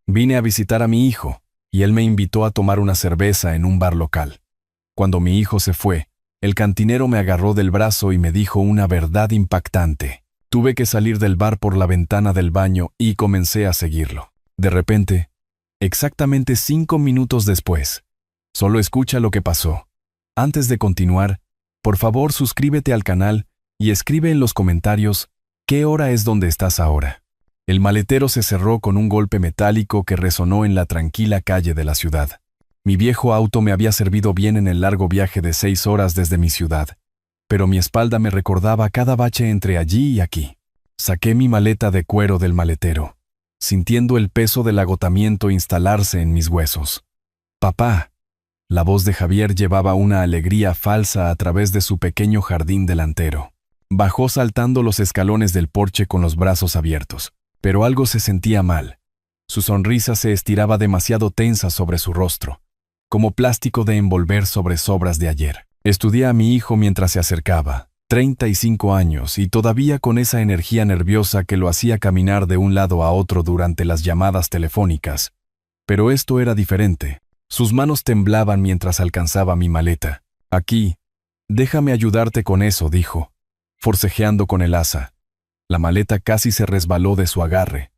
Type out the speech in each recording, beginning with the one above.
Vine a visitar a mi hijo, y él me invitó a tomar una cerveza en un bar local. Cuando mi hijo se fue, el cantinero me agarró del brazo y me dijo una verdad impactante. Tuve que salir del bar por la ventana del baño y comencé a seguirlo. De repente, exactamente 5 minutos después, solo escucha lo que pasó. Antes de continuar, por favor suscríbete al canal y escribe en los comentarios qué hora es donde estás ahora. El maletero se cerró con un golpe metálico que resonó en la tranquila calle de la ciudad. Mi viejo auto me había servido bien en el largo viaje de 6 horas desde mi ciudad, pero mi espalda me recordaba cada bache entre allí y aquí. Saqué mi maleta de cuero del maletero, sintiendo el peso del agotamiento instalarse en mis huesos. «Papá». La voz de Javier llevaba una alegría falsa a través de su pequeño jardín delantero. Bajó saltando los escalones del porche con los brazos abiertos, pero algo se sentía mal. Su sonrisa se estiraba demasiado tensa sobre su rostro, como plástico de envolver sobre sobras de ayer. Estudié a mi hijo mientras se acercaba, 35 años, y todavía con esa energía nerviosa que lo hacía caminar de un lado a otro durante las llamadas telefónicas. Pero esto era diferente. Sus manos temblaban mientras alcanzaba mi maleta. «Aquí, déjame ayudarte con eso», dijo, forcejeando con el asa. La maleta casi se resbaló de su agarre.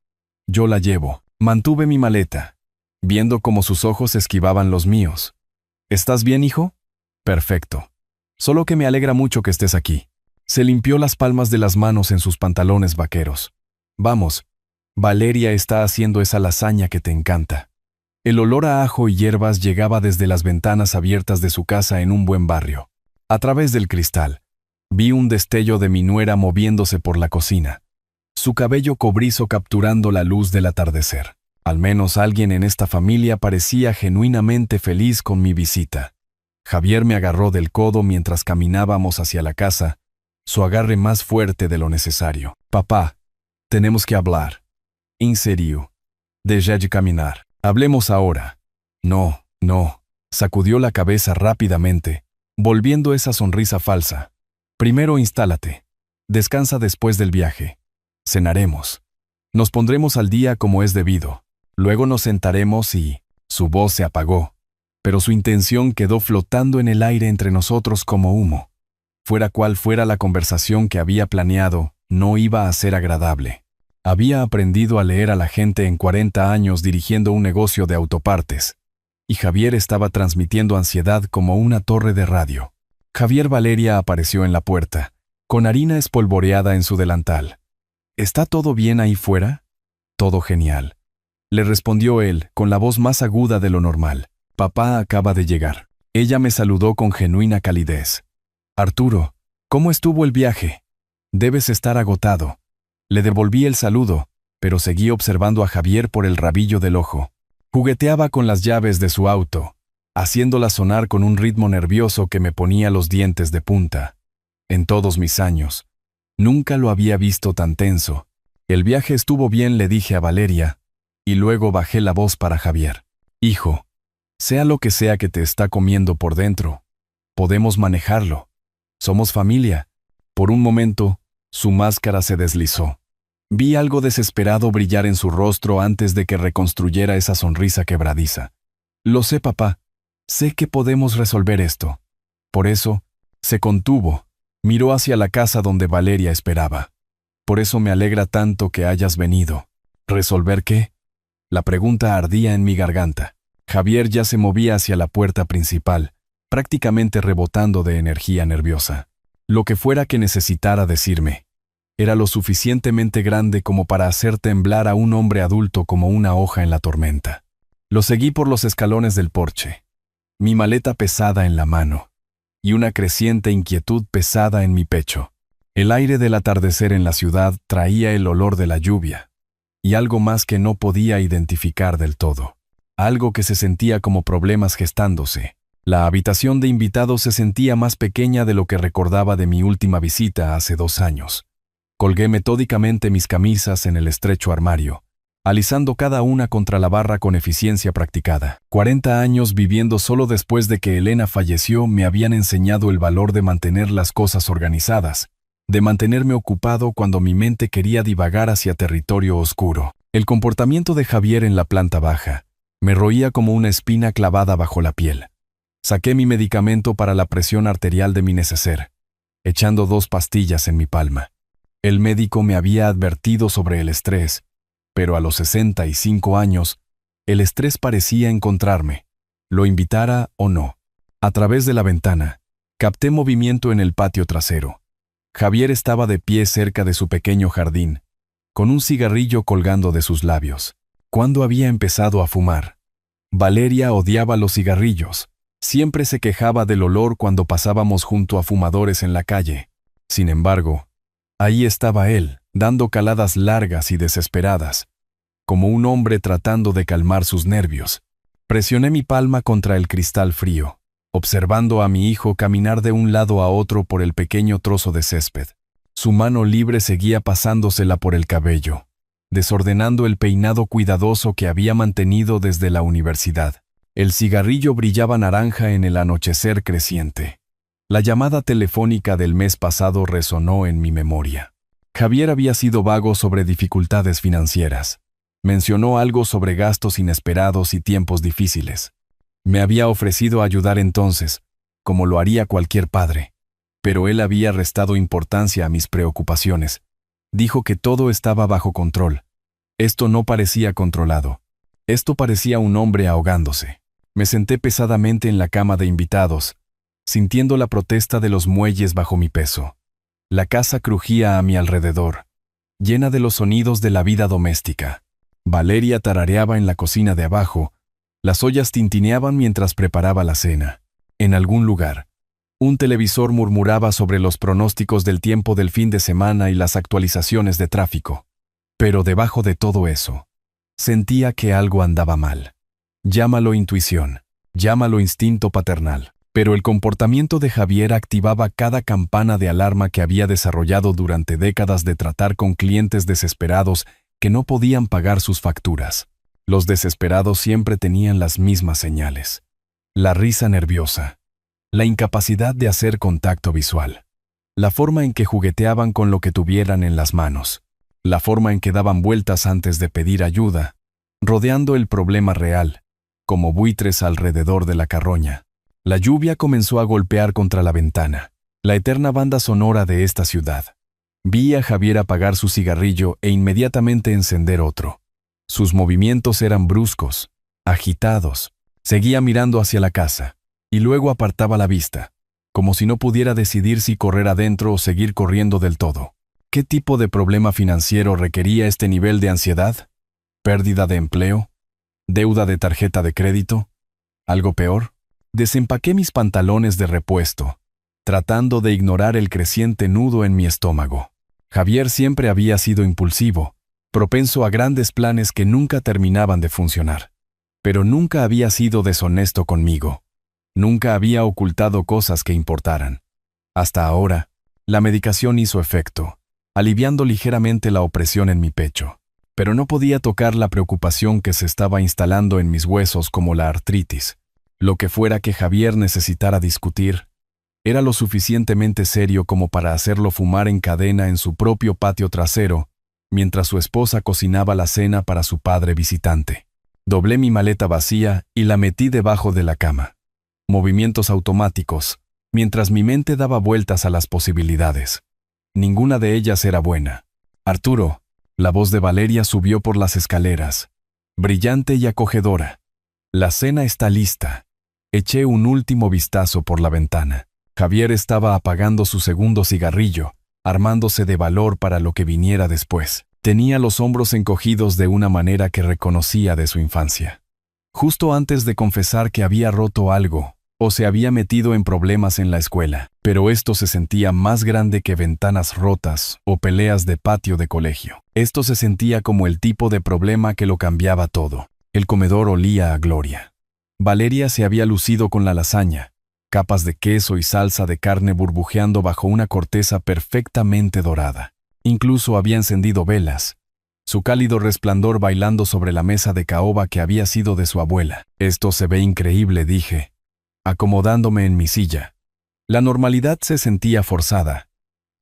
«Yo la llevo». Mantuve mi maleta, viendo cómo sus ojos esquivaban los míos. «¿Estás bien, hijo?» «Perfecto. Solo que me alegra mucho que estés aquí». Se limpió las palmas de las manos en sus pantalones vaqueros. «Vamos, Valeria está haciendo esa lasaña que te encanta». El olor a ajo y hierbas llegaba desde las ventanas abiertas de su casa en un buen barrio. A través del cristal, vi un destello de mi nuera moviéndose por la cocina, su cabello cobrizo capturando la luz del atardecer. Al menos alguien en esta familia parecía genuinamente feliz con mi visita. Javier me agarró del codo mientras caminábamos hacia la casa, su agarre más fuerte de lo necesario. «Papá, tenemos que hablar. En serio. Deja de caminar. Hablemos ahora». «No, no», sacudió la cabeza rápidamente, volviendo esa sonrisa falsa. «Primero instálate. Descansa después del viaje. Cenaremos. Nos pondremos al día como es debido. Luego nos sentaremos y...». Su voz se apagó, pero su intención quedó flotando en el aire entre nosotros como humo. Fuera cual fuera la conversación que había planeado, no iba a ser agradable. Había aprendido a leer a la gente en 40 años dirigiendo un negocio de autopartes, y Javier estaba transmitiendo ansiedad como una torre de radio. Valeria apareció en la puerta, con harina espolvoreada en su delantal. «¿Está todo bien ahí fuera?» «Todo genial», le respondió él, con la voz más aguda de lo normal. «Papá acaba de llegar». Ella me saludó con genuina calidez. «Arturo, ¿cómo estuvo el viaje? Debes estar agotado». Le devolví el saludo, pero seguí observando a Javier por el rabillo del ojo. Jugueteaba con las llaves de su auto, haciéndolas sonar con un ritmo nervioso que me ponía los dientes de punta. En todos mis años, nunca lo había visto tan tenso. «El viaje estuvo bien», le dije a Valeria, y luego bajé la voz para Javier. «Hijo, sea lo que sea que te está comiendo por dentro, podemos manejarlo. Somos familia». Por un momento, su máscara se deslizó. Vi algo desesperado brillar en su rostro antes de que reconstruyera esa sonrisa quebradiza. «Lo sé, papá. Sé que podemos resolver esto». Por eso, se contuvo. Miró hacia la casa donde Valeria esperaba. «Por eso me alegra tanto que hayas venido». «¿Resolver qué?». La pregunta ardía en mi garganta. Javier ya se movía hacia la puerta principal, prácticamente rebotando de energía nerviosa. Lo que fuera que necesitara decirme, era lo suficientemente grande como para hacer temblar a un hombre adulto como una hoja en la tormenta. Lo seguí por los escalones del porche, mi maleta pesada en la mano, y una creciente inquietud pesada en mi pecho. El aire del atardecer en la ciudad traía el olor de la lluvia, y algo más que no podía identificar del todo. Algo que se sentía como problemas gestándose. La habitación de invitados se sentía más pequeña de lo que recordaba de mi última visita hace 2 años. Colgué metódicamente mis camisas en el estrecho armario, alisando cada una contra la barra con eficiencia practicada. 40 años viviendo solo después de que Elena falleció me habían enseñado el valor de mantener las cosas organizadas, de mantenerme ocupado cuando mi mente quería divagar hacia territorio oscuro. El comportamiento de Javier en la planta baja me roía como una espina clavada bajo la piel. Saqué mi medicamento para la presión arterial de mi neceser, echando 2 pastillas en mi palma. El médico me había advertido sobre el estrés, pero a los 65 años, el estrés parecía encontrarme, lo invitara o no. A través de la ventana, capté movimiento en el patio trasero. Javier estaba de pie cerca de su pequeño jardín, con un cigarrillo colgando de sus labios. ¿Cuándo había empezado a fumar? Valeria odiaba los cigarrillos. Siempre se quejaba del olor cuando pasábamos junto a fumadores en la calle. Sin embargo, ahí estaba él, dando caladas largas y desesperadas, como un hombre tratando de calmar sus nervios. Presioné mi palma contra el cristal frío, observando a mi hijo caminar de un lado a otro por el pequeño trozo de césped. Su mano libre seguía pasándosela por el cabello, desordenando el peinado cuidadoso que había mantenido desde la universidad. El cigarrillo brillaba naranja en el anochecer creciente. La llamada telefónica del mes pasado resonó en mi memoria. Javier había sido vago sobre dificultades financieras. Mencionó algo sobre gastos inesperados y tiempos difíciles. Me había ofrecido ayudar entonces, como lo haría cualquier padre. Pero él había restado importancia a mis preocupaciones. Dijo que todo estaba bajo control. Esto no parecía controlado. Esto parecía un hombre ahogándose. Me senté pesadamente en la cama de invitados, sintiendo la protesta de los muelles bajo mi peso. La casa crujía a mi alrededor, llena de los sonidos de la vida doméstica. Valeria tarareaba en la cocina de abajo, las ollas tintineaban mientras preparaba la cena. En algún lugar, un televisor murmuraba sobre los pronósticos del tiempo del fin de semana y las actualizaciones de tráfico. Pero debajo de todo eso, sentía que algo andaba mal. Llámalo intuición, llámalo instinto paternal. Pero el comportamiento de Javier activaba cada campana de alarma que había desarrollado durante décadas de tratar con clientes desesperados que no podían pagar sus facturas. Los desesperados siempre tenían las mismas señales. La risa nerviosa, la incapacidad de hacer contacto visual, la forma en que jugueteaban con lo que tuvieran en las manos, la forma en que daban vueltas antes de pedir ayuda, rodeando el problema real, como buitres alrededor de la carroña. La lluvia comenzó a golpear contra la ventana, la eterna banda sonora de esta ciudad. Vi a Javier apagar su cigarrillo e inmediatamente encender otro. Sus movimientos eran bruscos, agitados. Seguía mirando hacia la casa, y luego apartaba la vista, como si no pudiera decidir si correr adentro o seguir corriendo del todo. ¿Qué tipo de problema financiero requería este nivel de ansiedad? ¿Pérdida de empleo? ¿Deuda de tarjeta de crédito? ¿Algo peor? Desempaqué mis pantalones de repuesto, tratando de ignorar el creciente nudo en mi estómago. Javier siempre había sido impulsivo, propenso a grandes planes que nunca terminaban de funcionar. Pero nunca había sido deshonesto conmigo. Nunca había ocultado cosas que importaran. Hasta ahora, la medicación hizo efecto, aliviando ligeramente la opresión en mi pecho. Pero no podía tocar la preocupación que se estaba instalando en mis huesos como la artritis. Lo que fuera que Javier necesitara discutir, era lo suficientemente serio como para hacerlo fumar en cadena en su propio patio trasero, mientras su esposa cocinaba la cena para su padre visitante. Doblé mi maleta vacía y la metí debajo de la cama. Movimientos automáticos, mientras mi mente daba vueltas a las posibilidades. Ninguna de ellas era buena. Arturo, la voz de Valeria subió por las escaleras, brillante y acogedora. La cena está lista. Eché un último vistazo por la ventana. Javier estaba apagando su segundo cigarrillo, armándose de valor para lo que viniera después. Tenía los hombros encogidos de una manera que reconocía de su infancia. Justo antes de confesar que había roto algo, o se había metido en problemas en la escuela, pero esto se sentía más grande que ventanas rotas o peleas de patio de colegio. Esto se sentía como el tipo de problema que lo cambiaba todo. El comedor olía a gloria. Valeria se había lucido con la lasaña, capas de queso y salsa de carne burbujeando bajo una corteza perfectamente dorada. Incluso había encendido velas, su cálido resplandor bailando sobre la mesa de caoba que había sido de su abuela. Esto se ve increíble, dije, acomodándome en mi silla. La normalidad se sentía forzada,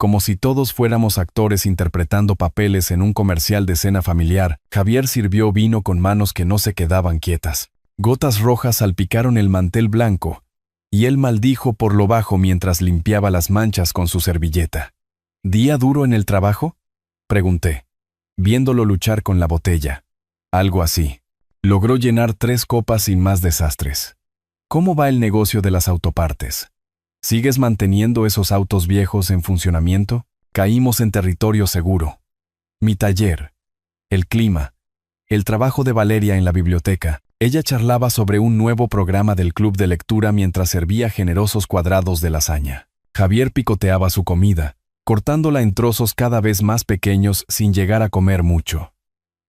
Como si todos fuéramos actores interpretando papeles en un comercial de cena familiar, Javier sirvió vino con manos que no se quedaban quietas. Gotas rojas salpicaron el mantel blanco, y él maldijo por lo bajo mientras limpiaba las manchas con su servilleta. ¿Día duro en el trabajo?, pregunté, viéndolo luchar con la botella. Algo así. Logró llenar 3 copas sin más desastres. ¿Cómo va el negocio de las autopartes? ¿Sigues manteniendo esos autos viejos en funcionamiento? Caímos en territorio seguro. Mi taller, el clima, el trabajo de Valeria en la biblioteca. Ella charlaba sobre un nuevo programa del club de lectura mientras servía generosos cuadrados de lasaña. Javier picoteaba su comida, cortándola en trozos cada vez más pequeños sin llegar a comer mucho.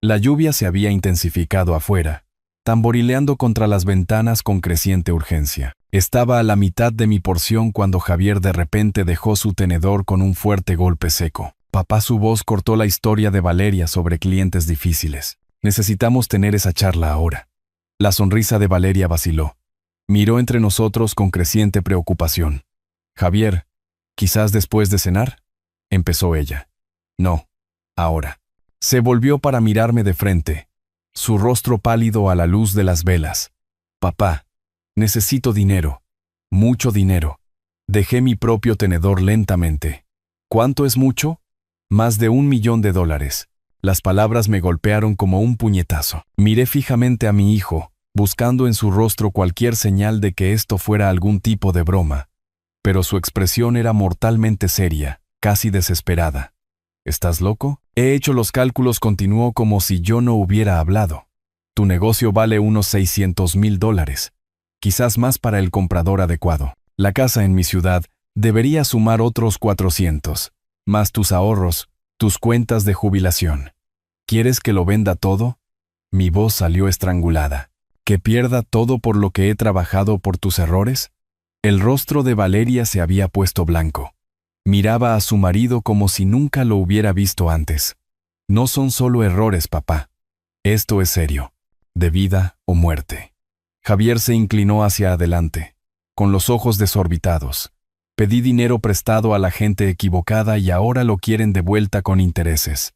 La lluvia se había intensificado afuera, tamborileando contra las ventanas con creciente urgencia. Estaba a la mitad de mi porción cuando Javier de repente dejó su tenedor con un fuerte golpe seco. Papá, su voz cortó la historia de Valeria sobre clientes difíciles. Necesitamos tener esa charla ahora. La sonrisa de Valeria vaciló. Miró entre nosotros con creciente preocupación. Javier, ¿quizás después de cenar?, empezó ella. No, ahora. Se volvió para mirarme de frente, su rostro pálido a la luz de las velas. Papá, necesito dinero, mucho dinero. Dejé mi propio tenedor lentamente. ¿Cuánto es mucho? Más de $1 millón. Las palabras me golpearon como un puñetazo. Miré fijamente a mi hijo, buscando en su rostro cualquier señal de que esto fuera algún tipo de broma. Pero su expresión era mortalmente seria, casi desesperada. ¿Estás loco? He hecho los cálculos, continuó como si yo no hubiera hablado. Tu negocio vale unos $600,000, quizás más para el comprador adecuado. La casa en mi ciudad debería sumar otros 400, más tus ahorros, tus cuentas de jubilación. ¿Quieres que lo venda todo? Mi voz salió estrangulada. ¿Que pierda todo por lo que he trabajado por tus errores? El rostro de Valeria se había puesto blanco. Miraba a su marido como si nunca lo hubiera visto antes. No son solo errores, papá. Esto es serio, de vida o muerte. Javier se inclinó hacia adelante, con los ojos desorbitados. Pedí dinero prestado a la gente equivocada y ahora lo quieren de vuelta con intereses.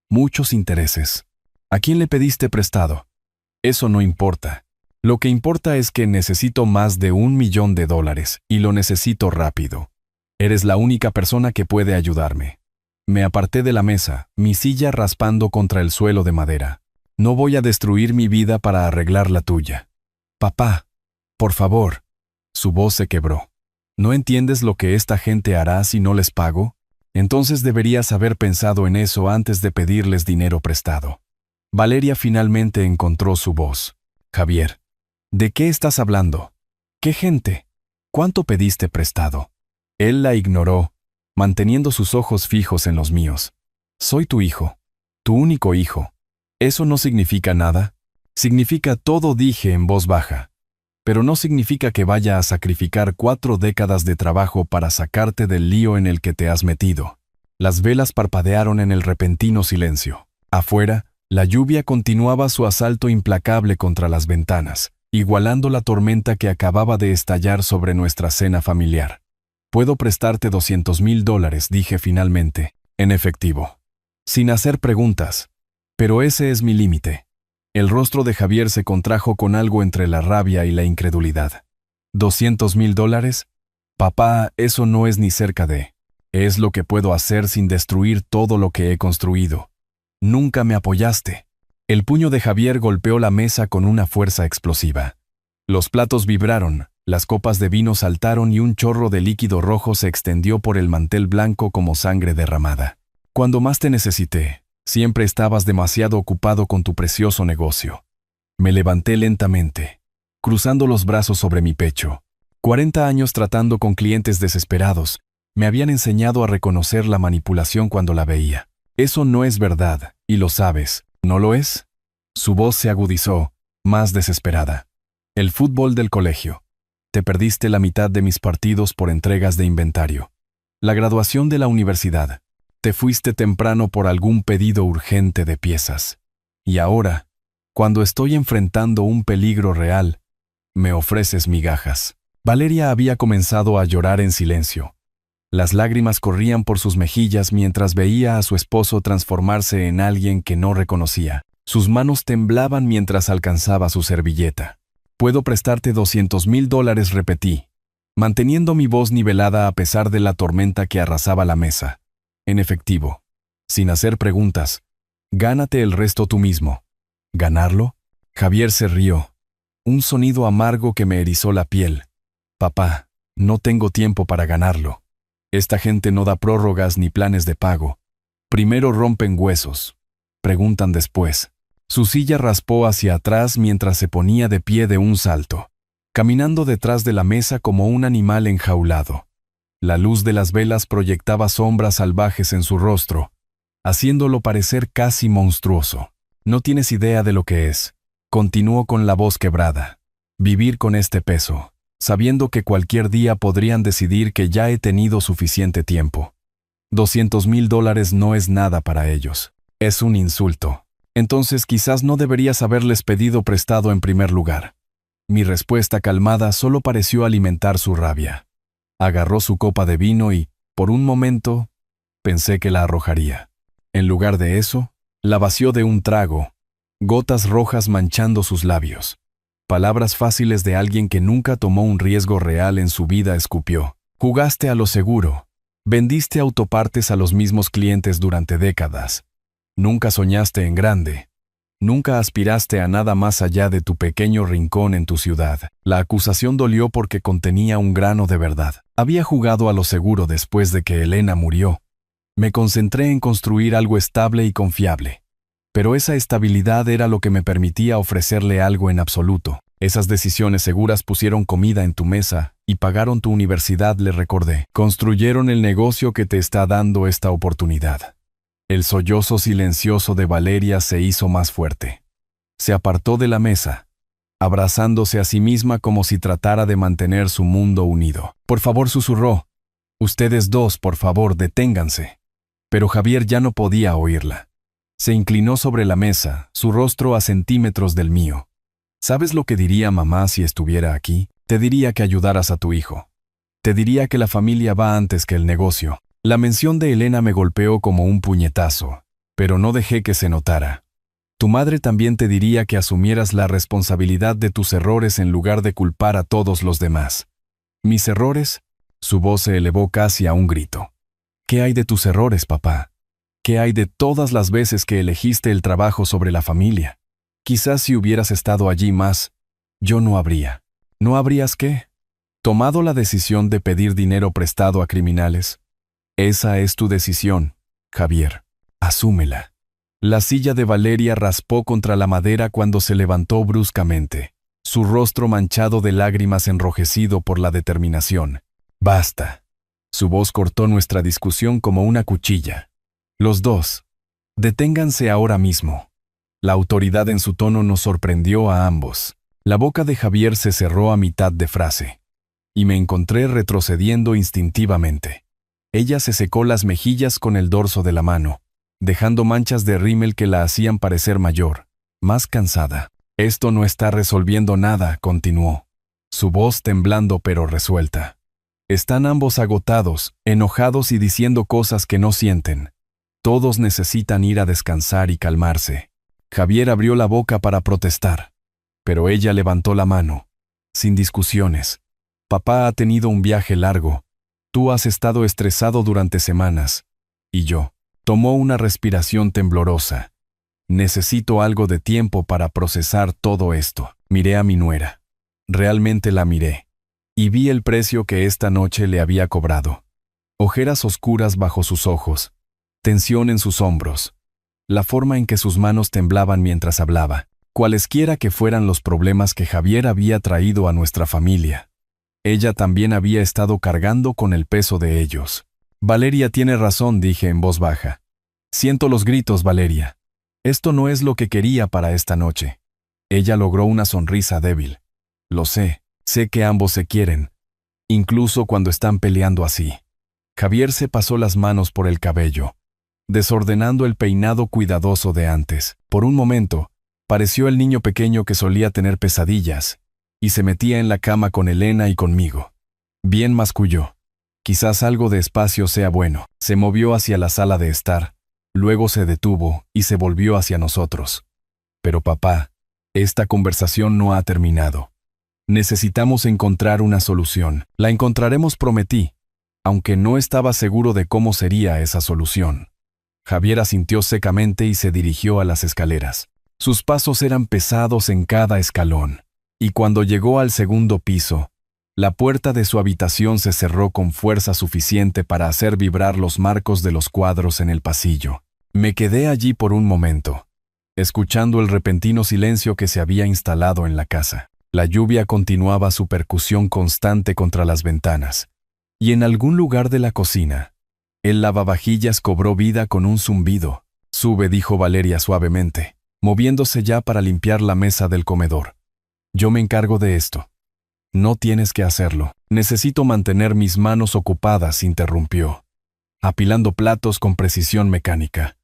Muchos intereses. ¿A quién le pediste prestado? Eso no importa. Lo que importa es que necesito más de $1 millón y lo necesito rápido. Eres la única persona que puede ayudarme. Me aparté de la mesa, mi silla raspando contra el suelo de madera. No voy a destruir mi vida para arreglar la tuya. Papá, por favor. Su voz se quebró. ¿No entiendes lo que esta gente hará si no les pago? Entonces deberías haber pensado en eso antes de pedirles dinero prestado. Valeria finalmente encontró su voz. Javier, ¿de qué estás hablando? ¿Qué gente? ¿Cuánto pediste prestado? Él la ignoró, manteniendo sus ojos fijos en los míos. Soy tu hijo, tu único hijo. ¿Eso no significa nada? Significa todo, dije en voz baja. Pero no significa que vaya a sacrificar 4 décadas de trabajo para sacarte del lío en el que te has metido. Las velas parpadearon en el repentino silencio. Afuera, la lluvia continuaba su asalto implacable contra las ventanas, igualando la tormenta que acababa de estallar sobre nuestra cena familiar. Puedo prestarte $200,000, dije finalmente, en efectivo. Sin hacer preguntas. Pero ese es mi límite. El rostro de Javier se contrajo con algo entre la rabia y la incredulidad. ¿$200,000? Papá, eso no es ni cerca de. Es lo que puedo hacer sin destruir todo lo que he construido. Nunca me apoyaste. El puño de Javier golpeó la mesa con una fuerza explosiva. Los platos vibraron, las copas de vino saltaron y un chorro de líquido rojo se extendió por el mantel blanco como sangre derramada. Cuando más te necesité, siempre estabas demasiado ocupado con tu precioso negocio. Me levanté lentamente, cruzando los brazos sobre mi pecho. 40 años tratando con clientes desesperados, me habían enseñado a reconocer la manipulación cuando la veía. Eso no es verdad, y lo sabes, ¿no lo es? Su voz se agudizó, más desesperada. El fútbol del colegio. Te perdiste la mitad de mis partidos por entregas de inventario. La graduación de la universidad. Te fuiste temprano por algún pedido urgente de piezas. Y ahora, cuando estoy enfrentando un peligro real, me ofreces migajas. Valeria había comenzado a llorar en silencio, Las lágrimas corrían por sus mejillas mientras veía a su esposo transformarse en alguien que no reconocía. Sus manos temblaban mientras alcanzaba su servilleta. «Puedo prestarte $200,000», repetí, manteniendo mi voz nivelada a pesar de la tormenta que arrasaba la mesa. «En efectivo, sin hacer preguntas. Gánate el resto tú mismo». «¿Ganarlo?». Javier se rió. Un sonido amargo que me erizó la piel. «Papá, no tengo tiempo para ganarlo. Esta gente no da prórrogas ni planes de pago. Primero rompen huesos. Preguntan después». Su silla raspó hacia atrás mientras se ponía de pie de un salto, caminando detrás de la mesa como un animal enjaulado. La luz de las velas proyectaba sombras salvajes en su rostro, haciéndolo parecer casi monstruoso. «No tienes idea de lo que es», continuó con la voz quebrada, «vivir con este peso, sabiendo que cualquier día podrían decidir que ya he tenido suficiente tiempo. $200,000 no es nada para ellos. Es un insulto. Entonces quizás no deberías haberles pedido prestado en primer lugar». Mi respuesta calmada solo pareció alimentar su rabia. Agarró su copa de vino y, por un momento, pensé que la arrojaría. En lugar de eso, la vació de un trago, gotas rojas manchando sus labios. Palabras fáciles de alguien que nunca tomó un riesgo real en su vida, escupió. «Jugaste a lo seguro. Vendiste autopartes a los mismos clientes durante décadas. Nunca soñaste en grande. Nunca aspiraste a nada más allá de tu pequeño rincón en tu ciudad». La acusación dolió porque contenía un grano de verdad. Había jugado a lo seguro después de que Elena murió. Me concentré en construir algo estable y confiable. Pero esa estabilidad era lo que me permitía ofrecerle algo en absoluto. «Esas decisiones seguras pusieron comida en tu mesa y pagaron tu universidad», le recordé. «Construyeron el negocio que te está dando esta oportunidad». El sollozo silencioso de Valeria se hizo más fuerte. Se apartó de la mesa, abrazándose a sí misma como si tratara de mantener su mundo unido. «Por favor», susurró. «Ustedes dos, por favor, deténganse». Pero Javier ya no podía oírla. Se inclinó sobre la mesa, su rostro a centímetros del mío. «¿Sabes lo que diría mamá si estuviera aquí? Te diría que ayudaras a tu hijo. Te diría que la familia va antes que el negocio». La mención de Elena me golpeó como un puñetazo, pero no dejé que se notara. «Tu madre también te diría que asumieras la responsabilidad de tus errores en lugar de culpar a todos los demás». «¿Mis errores?». Su voz se elevó casi a un grito. «¿Qué hay de tus errores, papá? ¿Qué hay de todas las veces que elegiste el trabajo sobre la familia? Quizás si hubieras estado allí más, yo no habría». «¿No habrías qué?». «Tomado la decisión de pedir dinero prestado a criminales». «Esa es tu decisión, Javier. Asúmela». La silla de Valeria raspó contra la madera cuando se levantó bruscamente, su rostro manchado de lágrimas enrojecido por la determinación. «Basta». Su voz cortó nuestra discusión como una cuchilla. «Los dos. Deténganse ahora mismo». La autoridad en su tono nos sorprendió a ambos. La boca de Javier se cerró a mitad de frase, y me encontré retrocediendo instintivamente. Ella se secó las mejillas con el dorso de la mano, dejando manchas de rímel que la hacían parecer mayor, más cansada. «Esto no está resolviendo nada», continuó, su voz temblando pero resuelta. «Están ambos agotados, enojados y diciendo cosas que no sienten. Todos necesitan ir a descansar y calmarse». Javier abrió la boca para protestar, pero ella levantó la mano. «Sin discusiones. Papá ha tenido un viaje largo. Tú has estado estresado durante semanas. Y yo». Tomó una respiración temblorosa. «Necesito algo de tiempo para procesar todo esto». Miré a mi nuera. Realmente la miré. Y vi el precio que esta noche le había cobrado. Ojeras oscuras bajo sus ojos. Tensión en sus hombros. La forma en que sus manos temblaban mientras hablaba. Cualesquiera que fueran los problemas que Javier había traído a nuestra familia, ella también había estado cargando con el peso de ellos. «Valeria tiene razón», dije en voz baja. «Siento los gritos, Valeria. Esto no es lo que quería para esta noche». Ella logró una sonrisa débil. «Lo sé que ambos se quieren, incluso cuando están peleando así». Javier se pasó las manos por el cabello, desordenando el peinado cuidadoso de antes. Por un momento, pareció el niño pequeño que solía tener pesadillas, y se metía en la cama con Elena y conmigo. Bien masculló. Quizás algo de espacio sea bueno. Se movió hacia la sala de estar, luego se detuvo y se volvió hacia nosotros. Pero papá, esta conversación no ha terminado. Necesitamos encontrar una solución. La encontraremos, prometí, aunque no estaba seguro de cómo sería esa solución. Javier asintió secamente y se dirigió a las escaleras. Sus pasos eran pesados en cada escalón, y cuando llegó al segundo piso, la puerta de su habitación se cerró con fuerza suficiente para hacer vibrar los marcos de los cuadros en el pasillo. Me quedé allí por un momento, escuchando el repentino silencio que se había instalado en la casa. La lluvia continuaba su percusión constante contra las ventanas, y en algún lugar de la cocina, el lavavajillas cobró vida con un zumbido. «Sube», dijo Valeria suavemente, moviéndose ya para limpiar la mesa del comedor. «Yo me encargo de esto». «No tienes que hacerlo. Necesito mantener mis manos ocupadas», interrumpió, apilando platos con precisión mecánica.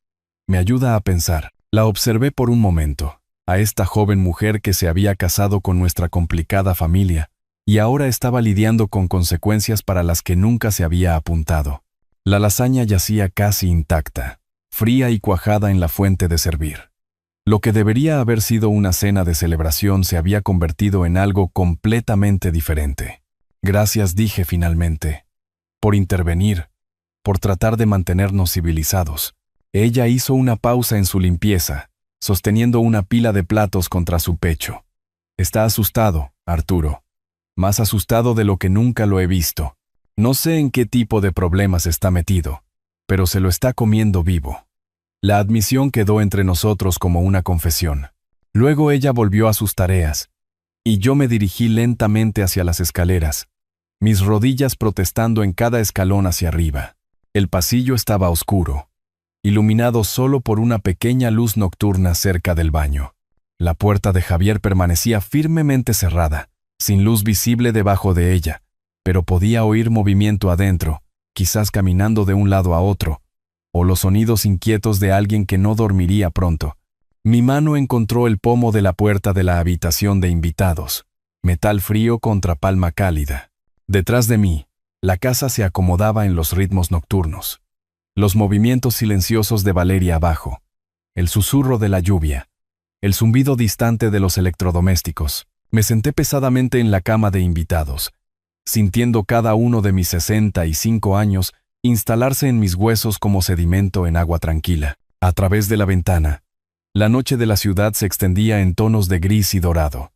«Me ayuda a pensar». La observé por un momento, a esta joven mujer que se había casado con nuestra complicada familia y ahora estaba lidiando con consecuencias para las que nunca se había apuntado. La lasaña yacía casi intacta, fría y cuajada en la fuente de servir. Lo que debería haber sido una cena de celebración se había convertido en algo completamente diferente. «Gracias», dije finalmente, «por intervenir, por tratar de mantenernos civilizados». Ella hizo una pausa en su limpieza, sosteniendo una pila de platos contra su pecho. «Está asustado, Arturo. Más asustado de lo que nunca lo he visto. No sé en qué tipo de problemas está metido, pero se lo está comiendo vivo». La admisión quedó entre nosotros como una confesión. Luego ella volvió a sus tareas, y yo me dirigí lentamente hacia las escaleras, mis rodillas protestando en cada escalón hacia arriba. El pasillo estaba oscuro, iluminado solo por una pequeña luz nocturna cerca del baño. La puerta de Javier permanecía firmemente cerrada, sin luz visible debajo de ella, pero podía oír movimiento adentro, quizás caminando de un lado a otro, o los sonidos inquietos de alguien que no dormiría pronto. Mi mano encontró el pomo de la puerta de la habitación de invitados, metal frío contra palma cálida. Detrás de mí, la casa se acomodaba en los ritmos nocturnos. Los movimientos silenciosos de Valeria abajo, el susurro de la lluvia, el zumbido distante de los electrodomésticos. Me senté pesadamente en la cama de invitados, sintiendo cada uno de mis 65 años instalarse en mis huesos como sedimento en agua tranquila. A través de la ventana, la noche de la ciudad se extendía en tonos de gris y dorado,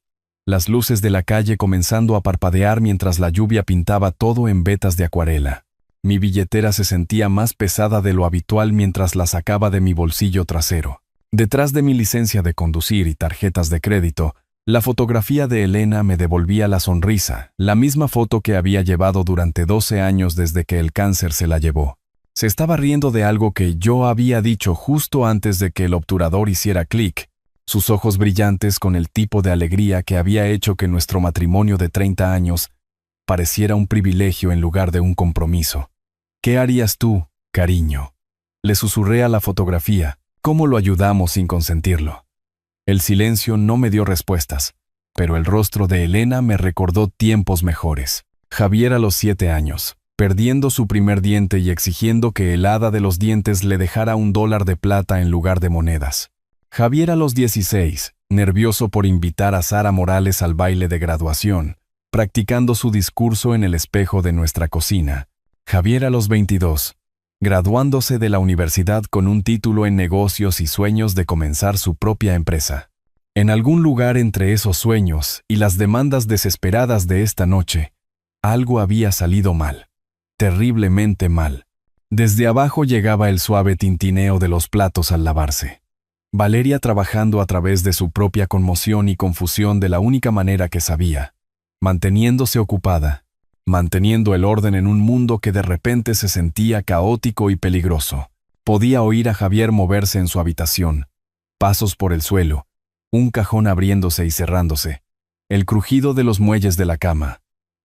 las luces de la calle comenzando a parpadear mientras la lluvia pintaba todo en vetas de acuarela. Mi billetera se sentía más pesada de lo habitual mientras la sacaba de mi bolsillo trasero. Detrás de mi licencia de conducir y tarjetas de crédito, la fotografía de Elena me devolvía la sonrisa, la misma foto que había llevado durante 12 años desde que el cáncer se la llevó. Se estaba riendo de algo que yo había dicho justo antes de que el obturador hiciera clic, sus ojos brillantes con el tipo de alegría que había hecho que nuestro matrimonio de 30 años pareciera un privilegio en lugar de un compromiso. «¿Qué harías tú, cariño?», le susurré a la fotografía. «¿Cómo lo ayudamos sin consentirlo?». El silencio no me dio respuestas, pero el rostro de Elena me recordó tiempos mejores. Javier a los 7 años, perdiendo su primer diente y exigiendo que el hada de los dientes le dejara $1 de plata en lugar de monedas. Javier a los 16, nervioso por invitar a Sara Morales al baile de graduación, practicando su discurso en el espejo de nuestra cocina. Javier a los 22, graduándose de la universidad con un título en negocios y sueños de comenzar su propia empresa. En algún lugar entre esos sueños y las demandas desesperadas de esta noche, algo había salido mal, terriblemente mal. Desde abajo llegaba el suave tintineo de los platos al lavarse. Valeria trabajando a través de su propia conmoción y confusión de la única manera que sabía, manteniéndose ocupada, manteniendo el orden en un mundo que de repente se sentía caótico y peligroso. Podía oír a Javier moverse en su habitación, pasos por el suelo, un cajón abriéndose y cerrándose, el crujido de los muelles de la cama.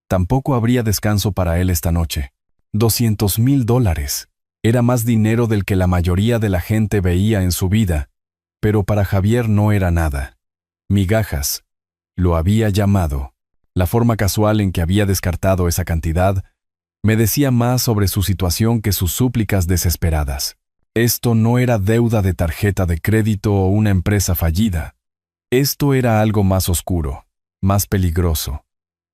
Tampoco habría descanso para él esta noche. $200,000. Era más dinero del que la mayoría de la gente veía en su vida, pero para Javier no era nada. Migajas. Lo había llamado. La forma casual en que había descartado esa cantidad Me decía más sobre su situación que sus súplicas desesperadas. Esto no era deuda de tarjeta de crédito o una empresa fallida. Esto era algo más oscuro, más peligroso.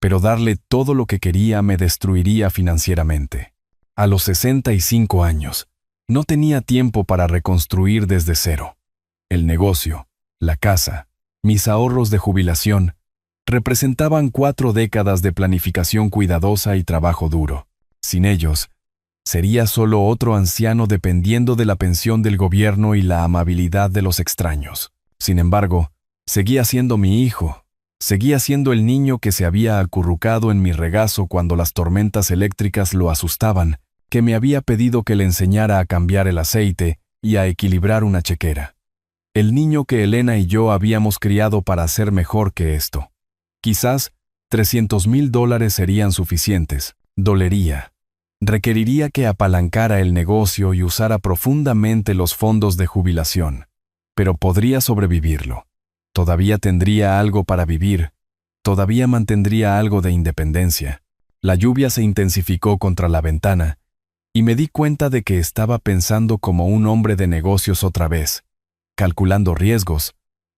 Pero darle todo lo que quería me destruiría financieramente. A los 65 años, no tenía tiempo para reconstruir desde cero. El negocio, la casa, mis ahorros de jubilación, representaban 4 décadas de planificación cuidadosa y trabajo duro. Sin ellos, sería solo otro anciano dependiendo de la pensión del gobierno y la amabilidad de los extraños. Sin embargo, seguía siendo mi hijo. Seguía siendo el niño que se había acurrucado en mi regazo cuando las tormentas eléctricas lo asustaban, que me había pedido que le enseñara a cambiar el aceite y a equilibrar una chequera. El niño que Elena y yo habíamos criado para ser mejor que esto. Quizás $300,000 serían suficientes. Dolería. Requeriría que apalancara el negocio y usara profundamente los fondos de jubilación. Pero podría sobrevivirlo. Todavía tendría algo para vivir. Todavía mantendría algo de independencia. La lluvia se intensificó contra la ventana, y me di cuenta de que estaba pensando como un hombre de negocios otra vez, calculando riesgos,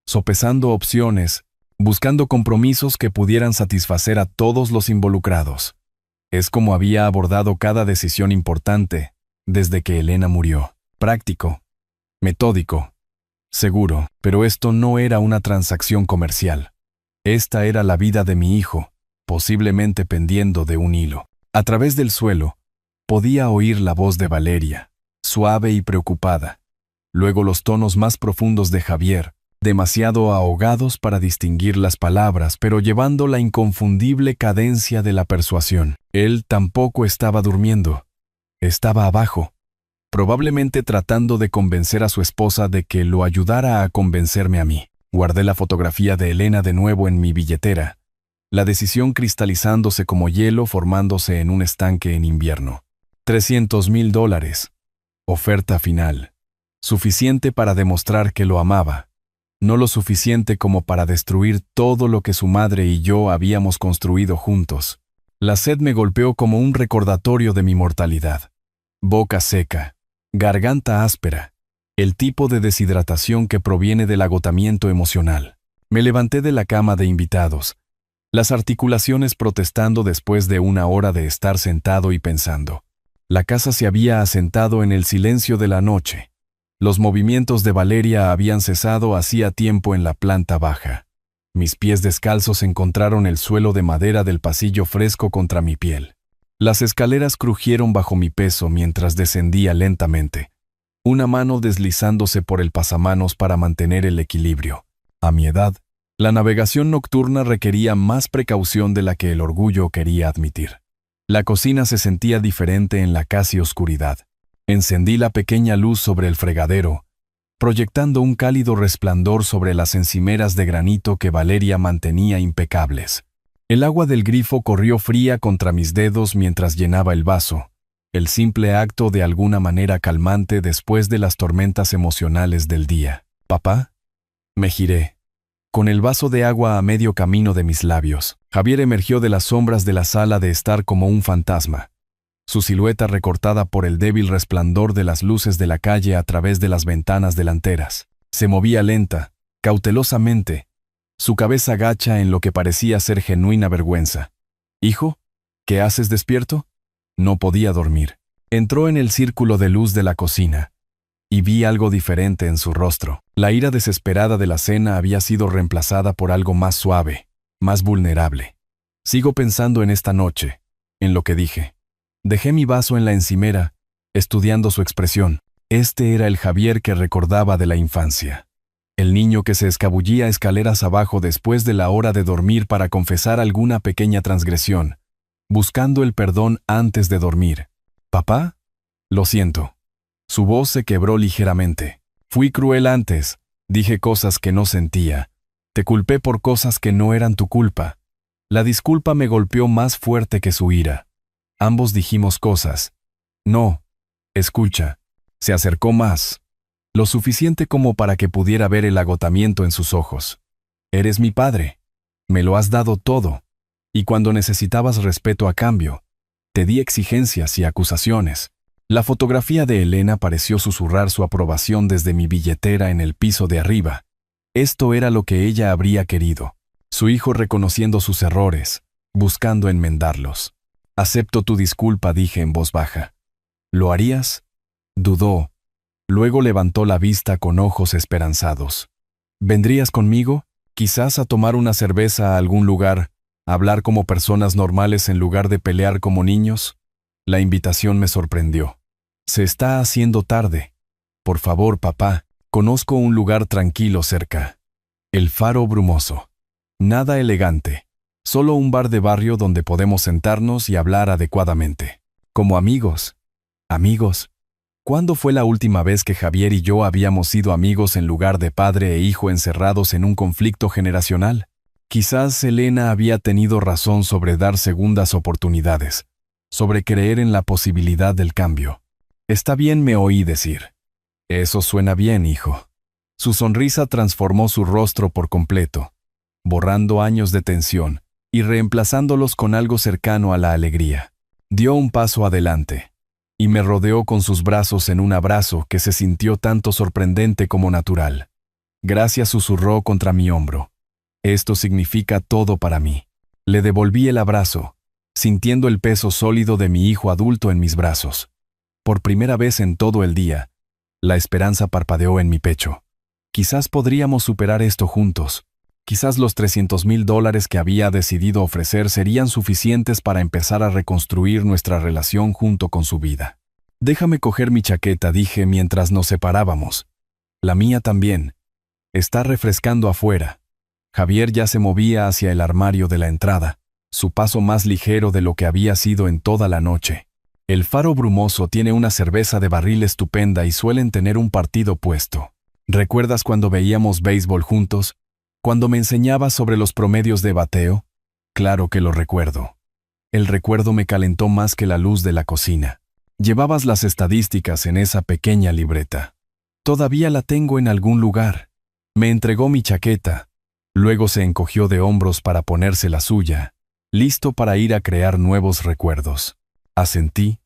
sopesando opciones, buscando compromisos que pudieran satisfacer a todos los involucrados. Es como había abordado cada decisión importante desde que Elena murió. Práctico, metódico, seguro, pero esto no era una transacción comercial. Esta era la vida de mi hijo, posiblemente pendiendo de un hilo. A través del suelo, podía oír la voz de Valeria, suave y preocupada. Luego los tonos más profundos de Javier, demasiado ahogados para distinguir las palabras, pero llevando la inconfundible cadencia de la persuasión. Él tampoco estaba durmiendo. Estaba abajo, probablemente tratando de convencer a su esposa de que lo ayudara a convencerme a mí. Guardé la fotografía de Elena de nuevo en mi billetera, la decisión cristalizándose como hielo formándose en un estanque en invierno. $300,000. Oferta final. Suficiente para demostrar que lo amaba. No lo suficiente como para destruir todo lo que su madre y yo habíamos construido juntos. La sed me golpeó como un recordatorio de mi mortalidad. Boca seca, garganta áspera, el tipo de deshidratación que proviene del agotamiento emocional. Me levanté de la cama de invitados, las articulaciones protestando después de una hora de estar sentado y pensando. La casa se había asentado en el silencio de la noche. Los movimientos de Valeria habían cesado hacía tiempo en la planta baja. Mis pies descalzos encontraron el suelo de madera del pasillo fresco contra mi piel. Las escaleras crujieron bajo mi peso mientras descendía lentamente, una mano deslizándose por el pasamanos para mantener el equilibrio. A mi edad, la navegación nocturna requería más precaución de la que el orgullo quería admitir. La cocina se sentía diferente en la casi oscuridad. Encendí la pequeña luz sobre el fregadero, proyectando un cálido resplandor sobre las encimeras de granito que Valeria mantenía impecables. El agua del grifo corrió fría contra mis dedos mientras llenaba el vaso, el simple acto de alguna manera calmante después de las tormentas emocionales del día. ¿Papá? Me giré, con el vaso de agua a medio camino de mis labios. Javier emergió de las sombras de la sala de estar como un fantasma, su silueta recortada por el débil resplandor de las luces de la calle a través de las ventanas delanteras. Se movía lenta, cautelosamente, su cabeza gacha en lo que parecía ser genuina vergüenza. «Hijo, ¿qué haces despierto?» No podía dormir. Entró en el círculo de luz de la cocina, y vi algo diferente en su rostro. La ira desesperada de la cena había sido reemplazada por algo más suave, más vulnerable. Sigo pensando en esta noche, en lo que dije. Dejé mi vaso en la encimera, estudiando su expresión. Este era el Javier que recordaba de la infancia. El niño que se escabullía escaleras abajo después de la hora de dormir para confesar alguna pequeña transgresión, buscando el perdón antes de dormir. «¿Papá? Lo siento». Su voz se quebró ligeramente. «Fui cruel antes, dije cosas que no sentía. Te culpé por cosas que no eran tu culpa». La disculpa me golpeó más fuerte que su ira. Ambos dijimos cosas. «No, escucha». Se acercó más, lo suficiente como para que pudiera ver el agotamiento en sus ojos. «Eres mi padre. Me lo has dado todo. Y cuando necesitabas respeto a cambio, Te di exigencias y acusaciones. La fotografía de Elena pareció susurrar su aprobación desde mi billetera en el piso de arriba. Esto era lo que ella habría querido. Su hijo reconociendo sus errores, buscando enmendarlos. Acepto tu disculpa, dije en voz baja. ¿Lo harías? Dudó. Luego levantó la vista con ojos esperanzados. ¿Vendrías conmigo? Quizás a tomar una cerveza a algún lugar, a hablar como personas normales en lugar de pelear como niños. La invitación me sorprendió. Se está haciendo tarde. Por favor, papá, conozco un lugar tranquilo cerca. El Faro Brumoso. Nada elegante. Solo un bar de barrio donde podemos sentarnos y hablar adecuadamente. Como amigos. Amigos. ¿Cuándo fue la última vez que Javier y yo habíamos sido amigos en lugar de padre e hijo encerrados en un conflicto generacional? Quizás Elena había tenido razón sobre dar segundas oportunidades, sobre creer en la posibilidad del cambio. Está bien, me oí decir. Eso suena bien, hijo. Su sonrisa transformó su rostro por completo, borrando años de tensión y reemplazándolos con algo cercano a la alegría. Dio un paso adelante y me rodeó con sus brazos en un abrazo que se sintió tanto sorprendente como natural. Gracias, susurró contra mi hombro. Esto significa todo para mí. Le devolví el abrazo, sintiendo el peso sólido de mi hijo adulto en mis brazos. Por primera vez en todo el día, la esperanza parpadeó en mi pecho. Quizás podríamos superar esto juntos. Quizás los $300,000 que había decidido ofrecer serían suficientes para empezar a reconstruir nuestra relación junto con su vida. Déjame coger mi chaqueta, dije mientras nos separábamos. La mía también. Está refrescando afuera. Javier ya se movía hacia el armario de la entrada, su paso más ligero de lo que había sido en toda la noche. El Faro Brumoso tiene una cerveza de barril estupenda y suelen tener un partido puesto. ¿Recuerdas cuando veíamos béisbol juntos? ¿Cuando me enseñabas sobre los promedios de bateo? Claro que lo recuerdo. El recuerdo me calentó más que la luz de la cocina. Llevabas las estadísticas en esa pequeña libreta. Todavía la tengo en algún lugar. Me entregó mi chaqueta. Luego se encogió de hombros para ponerse la suya, listo para ir a crear nuevos recuerdos. Asentí,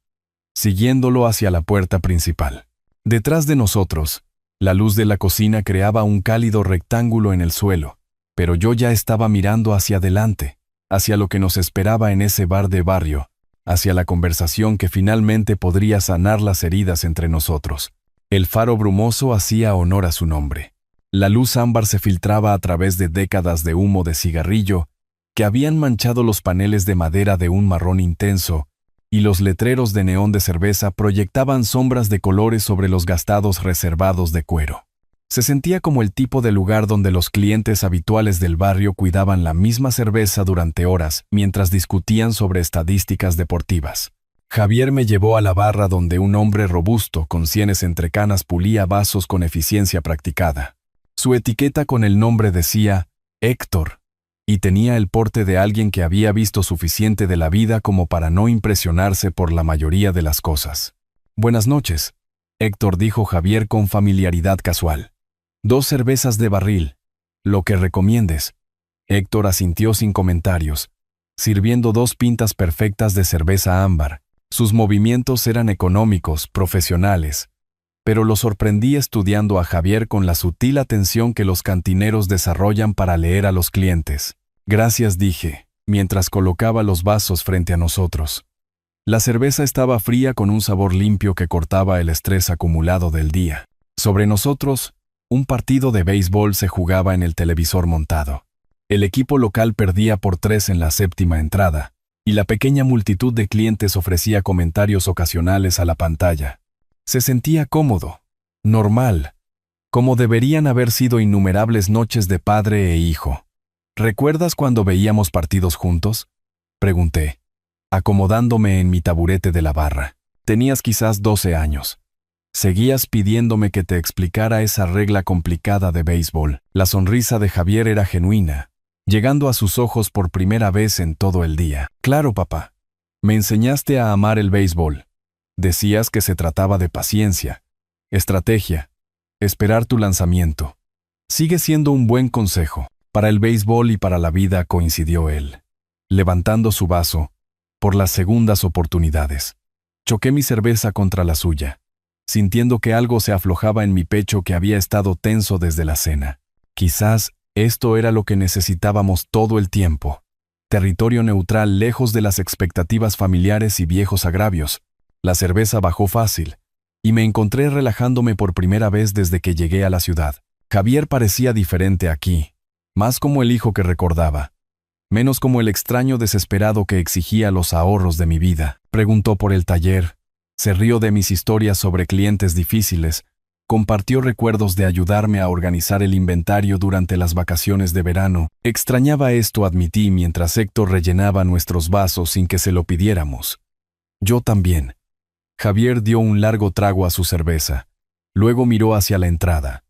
siguiéndolo hacia la puerta principal. Detrás de nosotros, la luz de la cocina creaba un cálido rectángulo en el suelo, pero yo ya estaba mirando hacia adelante, hacia lo que nos esperaba en ese bar de barrio, hacia la conversación que finalmente podría sanar las heridas entre nosotros. El Faro Brumoso hacía honor a su nombre. La luz ámbar se filtraba a través de décadas de humo de cigarrillo que habían manchado los paneles de madera de un marrón intenso, y los letreros de neón de cerveza proyectaban sombras de colores sobre los gastados reservados de cuero. Se sentía como el tipo de lugar donde los clientes habituales del barrio cuidaban la misma cerveza durante horas mientras discutían sobre estadísticas deportivas. Javier me llevó a la barra donde un hombre robusto con sienes entre canas pulía vasos con eficiencia practicada. Su etiqueta con el nombre decía Héctor, y tenía el porte de alguien que había visto suficiente de la vida como para no impresionarse por la mayoría de las cosas. Buenas noches, Héctor, dijo Javier con familiaridad casual. 2 cervezas de barril, lo que recomiendes. Héctor asintió sin comentarios, sirviendo 2 pintas perfectas de cerveza ámbar. Sus movimientos eran económicos, profesionales, pero lo sorprendí estudiando a Javier con la sutil atención que los cantineros desarrollan para leer a los clientes. Gracias, dije, mientras colocaba los vasos frente a nosotros. La cerveza estaba fría con un sabor limpio que cortaba el estrés acumulado del día. Sobre nosotros, un partido de béisbol se jugaba en el televisor montado. El equipo local perdía por 3 en la 7ª entrada, y la pequeña multitud de clientes ofrecía comentarios ocasionales a la pantalla. Se sentía cómodo, normal, como deberían haber sido innumerables noches de padre e hijo. ¿Recuerdas cuando veíamos partidos juntos? Pregunté, acomodándome en mi taburete de la barra. Tenías quizás 12 años. Seguías pidiéndome que te explicara esa regla complicada de béisbol. La sonrisa de Javier era genuina, llegando a sus ojos por primera vez en todo el día. Claro, papá. Me enseñaste a amar el béisbol. Decías que se trataba de paciencia, estrategia, esperar tu lanzamiento. Sigue siendo un buen consejo. Para el béisbol y para la vida, coincidió él. Levantando su vaso, por las segundas oportunidades. Choqué mi cerveza contra la suya, sintiendo que algo se aflojaba en mi pecho que había estado tenso desde la cena. Quizás esto era lo que necesitábamos todo el tiempo. Territorio neutral lejos de las expectativas familiares y viejos agravios. La cerveza bajó fácil, y me encontré relajándome por primera vez desde que llegué a la ciudad. Javier parecía diferente aquí, más como el hijo que recordaba, menos como el extraño desesperado que exigía los ahorros de mi vida. Preguntó por el taller, se rió de mis historias sobre clientes difíciles, compartió recuerdos de ayudarme a organizar el inventario durante las vacaciones de verano. Extrañaba esto, admití, mientras Héctor rellenaba nuestros vasos sin que se lo pidiéramos. Yo también. Javier dio un largo trago a su cerveza. Luego miró hacia la entrada.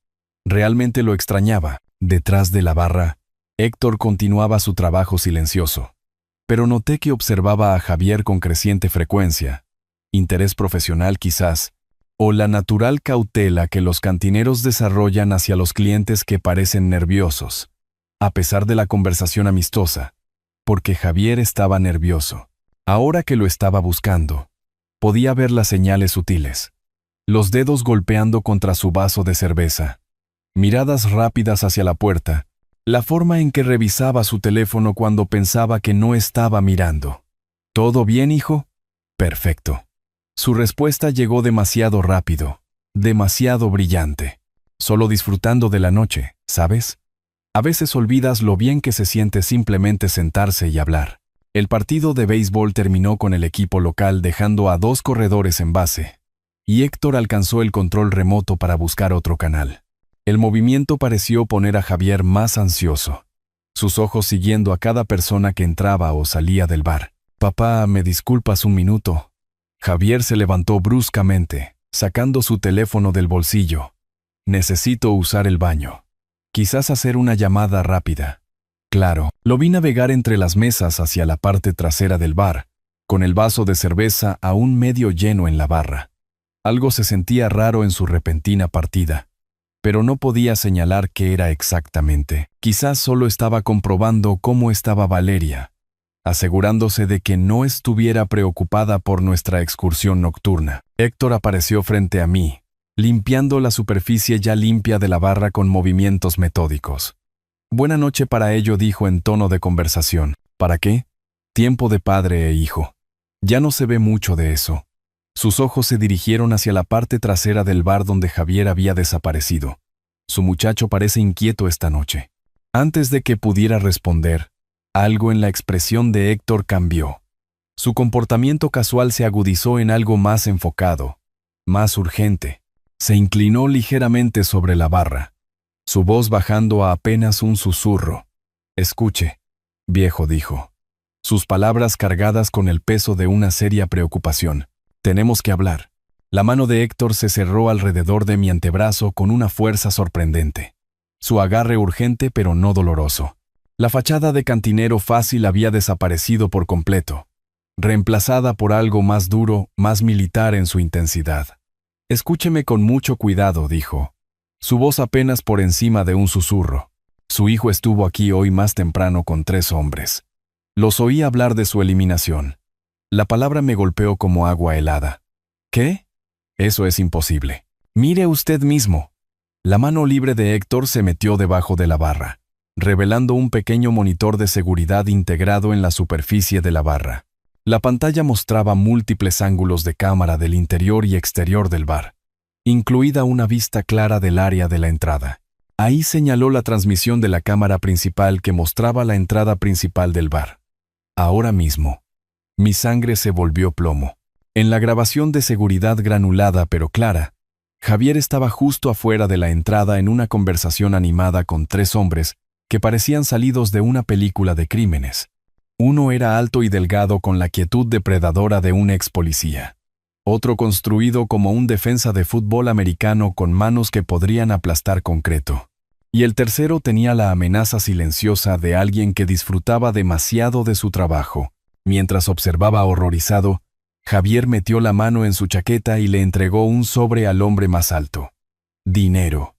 Realmente lo extrañaba. Detrás de la barra, Héctor continuaba su trabajo silencioso. Pero noté que observaba a Javier con creciente frecuencia. Interés profesional quizás, o la natural cautela que los cantineros desarrollan hacia los clientes que parecen nerviosos, a pesar de la conversación amistosa, porque Javier estaba nervioso. Ahora que lo estaba buscando, podía ver las señales sutiles. Los dedos golpeando contra su vaso de cerveza, miradas rápidas hacia la puerta, la forma en que revisaba su teléfono cuando pensaba que no estaba mirando. ¿Todo bien, hijo? Perfecto. Su respuesta llegó demasiado rápido, demasiado brillante. Solo disfrutando de la noche, ¿sabes? A veces olvidas lo bien que se siente simplemente sentarse y hablar. El partido de béisbol terminó con el equipo local dejando a 2 corredores en base, y Héctor alcanzó el control remoto para buscar otro canal. El movimiento pareció poner a Javier más ansioso, sus ojos siguiendo a cada persona que entraba o salía del bar. Papá, ¿me disculpas un minuto? Javier se levantó bruscamente, sacando su teléfono del bolsillo. Necesito usar el baño. Quizás hacer una llamada rápida. Claro, lo vi navegar entre las mesas hacia la parte trasera del bar, con el vaso de cerveza aún medio lleno en la barra. Algo se sentía raro en su repentina partida, pero no podía señalar qué era exactamente. Quizás solo estaba comprobando cómo estaba Valeria, asegurándose de que no estuviera preocupada por nuestra excursión nocturna. Héctor apareció frente a mí, limpiando la superficie ya limpia de la barra con movimientos metódicos. Buena noche para ello, dijo en tono de conversación. ¿Para qué? Tiempo de padre e hijo. Ya no se ve mucho de eso. Sus ojos se dirigieron hacia la parte trasera del bar donde Javier había desaparecido. Su muchacho parece inquieto esta noche. Antes de que pudiera responder, algo en la expresión de Héctor cambió. Su comportamiento casual se agudizó en algo más enfocado, más urgente. Se inclinó ligeramente sobre la barra, su voz bajando a apenas un susurro. Escuche, viejo, dijo. Sus palabras cargadas con el peso de una seria preocupación. Tenemos que hablar. La mano de Héctor se cerró alrededor de mi antebrazo con una fuerza sorprendente. Su agarre urgente pero no doloroso. La fachada de cantinero fácil había desaparecido por completo, reemplazada por algo más duro, más militar en su intensidad. Escúcheme con mucho cuidado, dijo, su voz apenas por encima de un susurro. Su hijo estuvo aquí hoy más temprano con 3 hombres. Los oí hablar de su eliminación. La palabra me golpeó como agua helada. ¿Qué? Eso es imposible. Mire usted mismo. La mano libre de Héctor se metió debajo de la barra, revelando un pequeño monitor de seguridad integrado en la superficie de la barra. La pantalla mostraba múltiples ángulos de cámara del interior y exterior del bar, incluida una vista clara del área de la entrada. Ahí señaló la transmisión de la cámara principal que mostraba la entrada principal del bar. Ahora mismo, mi sangre se volvió plomo. En la grabación de seguridad granulada pero clara, Javier estaba justo afuera de la entrada en una conversación animada con 3 hombres que parecían salidos de una película de crímenes. Uno era alto y delgado con la quietud depredadora de un ex policía. Otro construido como un defensa de fútbol americano con manos que podrían aplastar concreto. Y el tercero tenía la amenaza silenciosa de alguien que disfrutaba demasiado de su trabajo. Mientras observaba horrorizado, Javier metió la mano en su chaqueta y le entregó un sobre al hombre más alto. Dinero.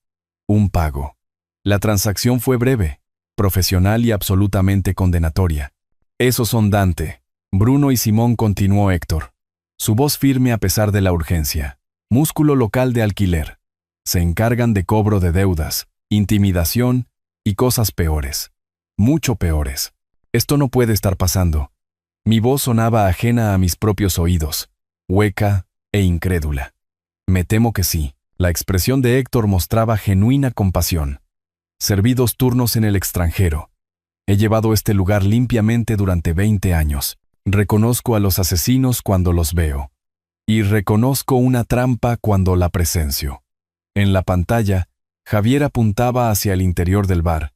Un pago. La transacción fue breve, profesional y absolutamente condenatoria. Esos son Dante, Bruno y Simón, continuó Héctor. Su voz firme a pesar de la urgencia. Músculo local de alquiler. Se encargan de cobro de deudas, intimidación y cosas peores. Mucho peores. Esto no puede estar pasando. Mi voz sonaba ajena a mis propios oídos, hueca e incrédula. Me temo que sí. La expresión de Héctor mostraba genuina compasión. Serví 2 turnos en el extranjero. He llevado este lugar limpiamente durante 20 años. Reconozco a los asesinos cuando los veo. Y reconozco una trampa cuando la presencio. En la pantalla, Javier apuntaba hacia el interior del bar,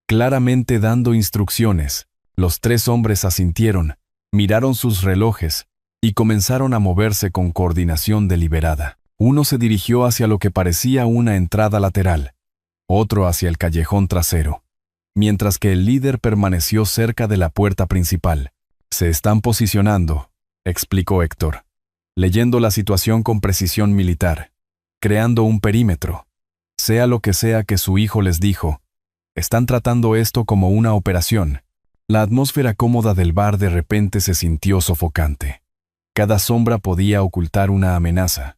claramente dando instrucciones. Los 3 hombres asintieron, miraron sus relojes y comenzaron a moverse con coordinación deliberada. Uno se dirigió hacia lo que parecía una entrada lateral, otro hacia el callejón trasero, mientras que el líder permaneció cerca de la puerta principal. Se están posicionando, explicó Héctor, leyendo la situación con precisión militar, creando un perímetro. Sea lo que sea que su hijo les dijo, están tratando esto como una operación. La atmósfera cómoda del bar de repente se sintió sofocante. Cada sombra podía ocultar una amenaza.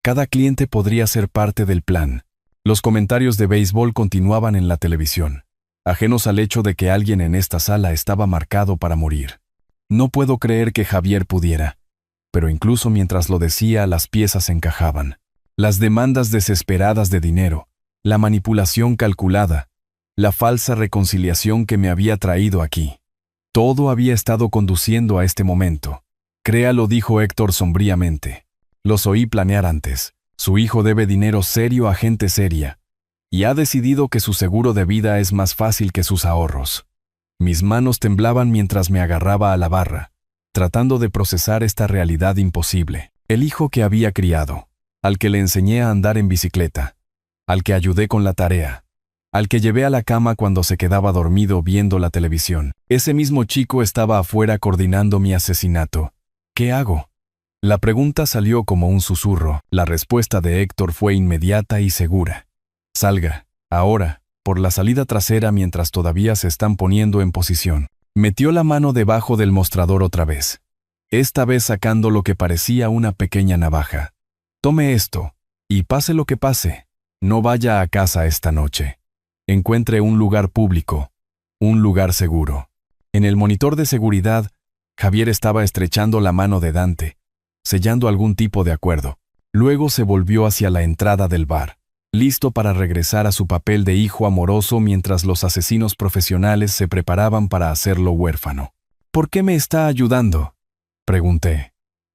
Cada cliente podría ser parte del plan. Los comentarios de béisbol continuaban en la televisión, ajenos al hecho de que alguien en esta sala estaba marcado para morir. No puedo creer que Javier pudiera. Pero incluso mientras lo decía, las piezas encajaban. Las demandas desesperadas de dinero, la manipulación calculada, la falsa reconciliación que me había traído aquí. Todo había estado conduciendo a este momento. Créalo, dijo Héctor sombríamente. Los oí planear antes. Su hijo debe dinero serio a gente seria, y ha decidido que su seguro de vida es más fácil que sus ahorros. Mis manos temblaban mientras me agarraba a la barra, tratando de procesar esta realidad imposible. El hijo que había criado, al que le enseñé a andar en bicicleta, al que ayudé con la tarea, al que llevé a la cama cuando se quedaba dormido viendo la televisión. Ese mismo chico estaba afuera coordinando mi asesinato. ¿Qué hago? La pregunta salió como un susurro. La respuesta de Héctor fue inmediata y segura. Salga, ahora, por la salida trasera mientras todavía se están poniendo en posición. Metió la mano debajo del mostrador otra vez, esta vez sacando lo que parecía una pequeña navaja. Tome esto, y pase lo que pase, no vaya a casa esta noche. Encuentre un lugar público, un lugar seguro. En el monitor de seguridad, Javier estaba estrechando la mano de Dante, sellando algún tipo de acuerdo. Luego se volvió hacia la entrada del bar, listo para regresar a su papel de hijo amoroso mientras los asesinos profesionales se preparaban para hacerlo huérfano. ¿Por qué me está ayudando?, pregunté,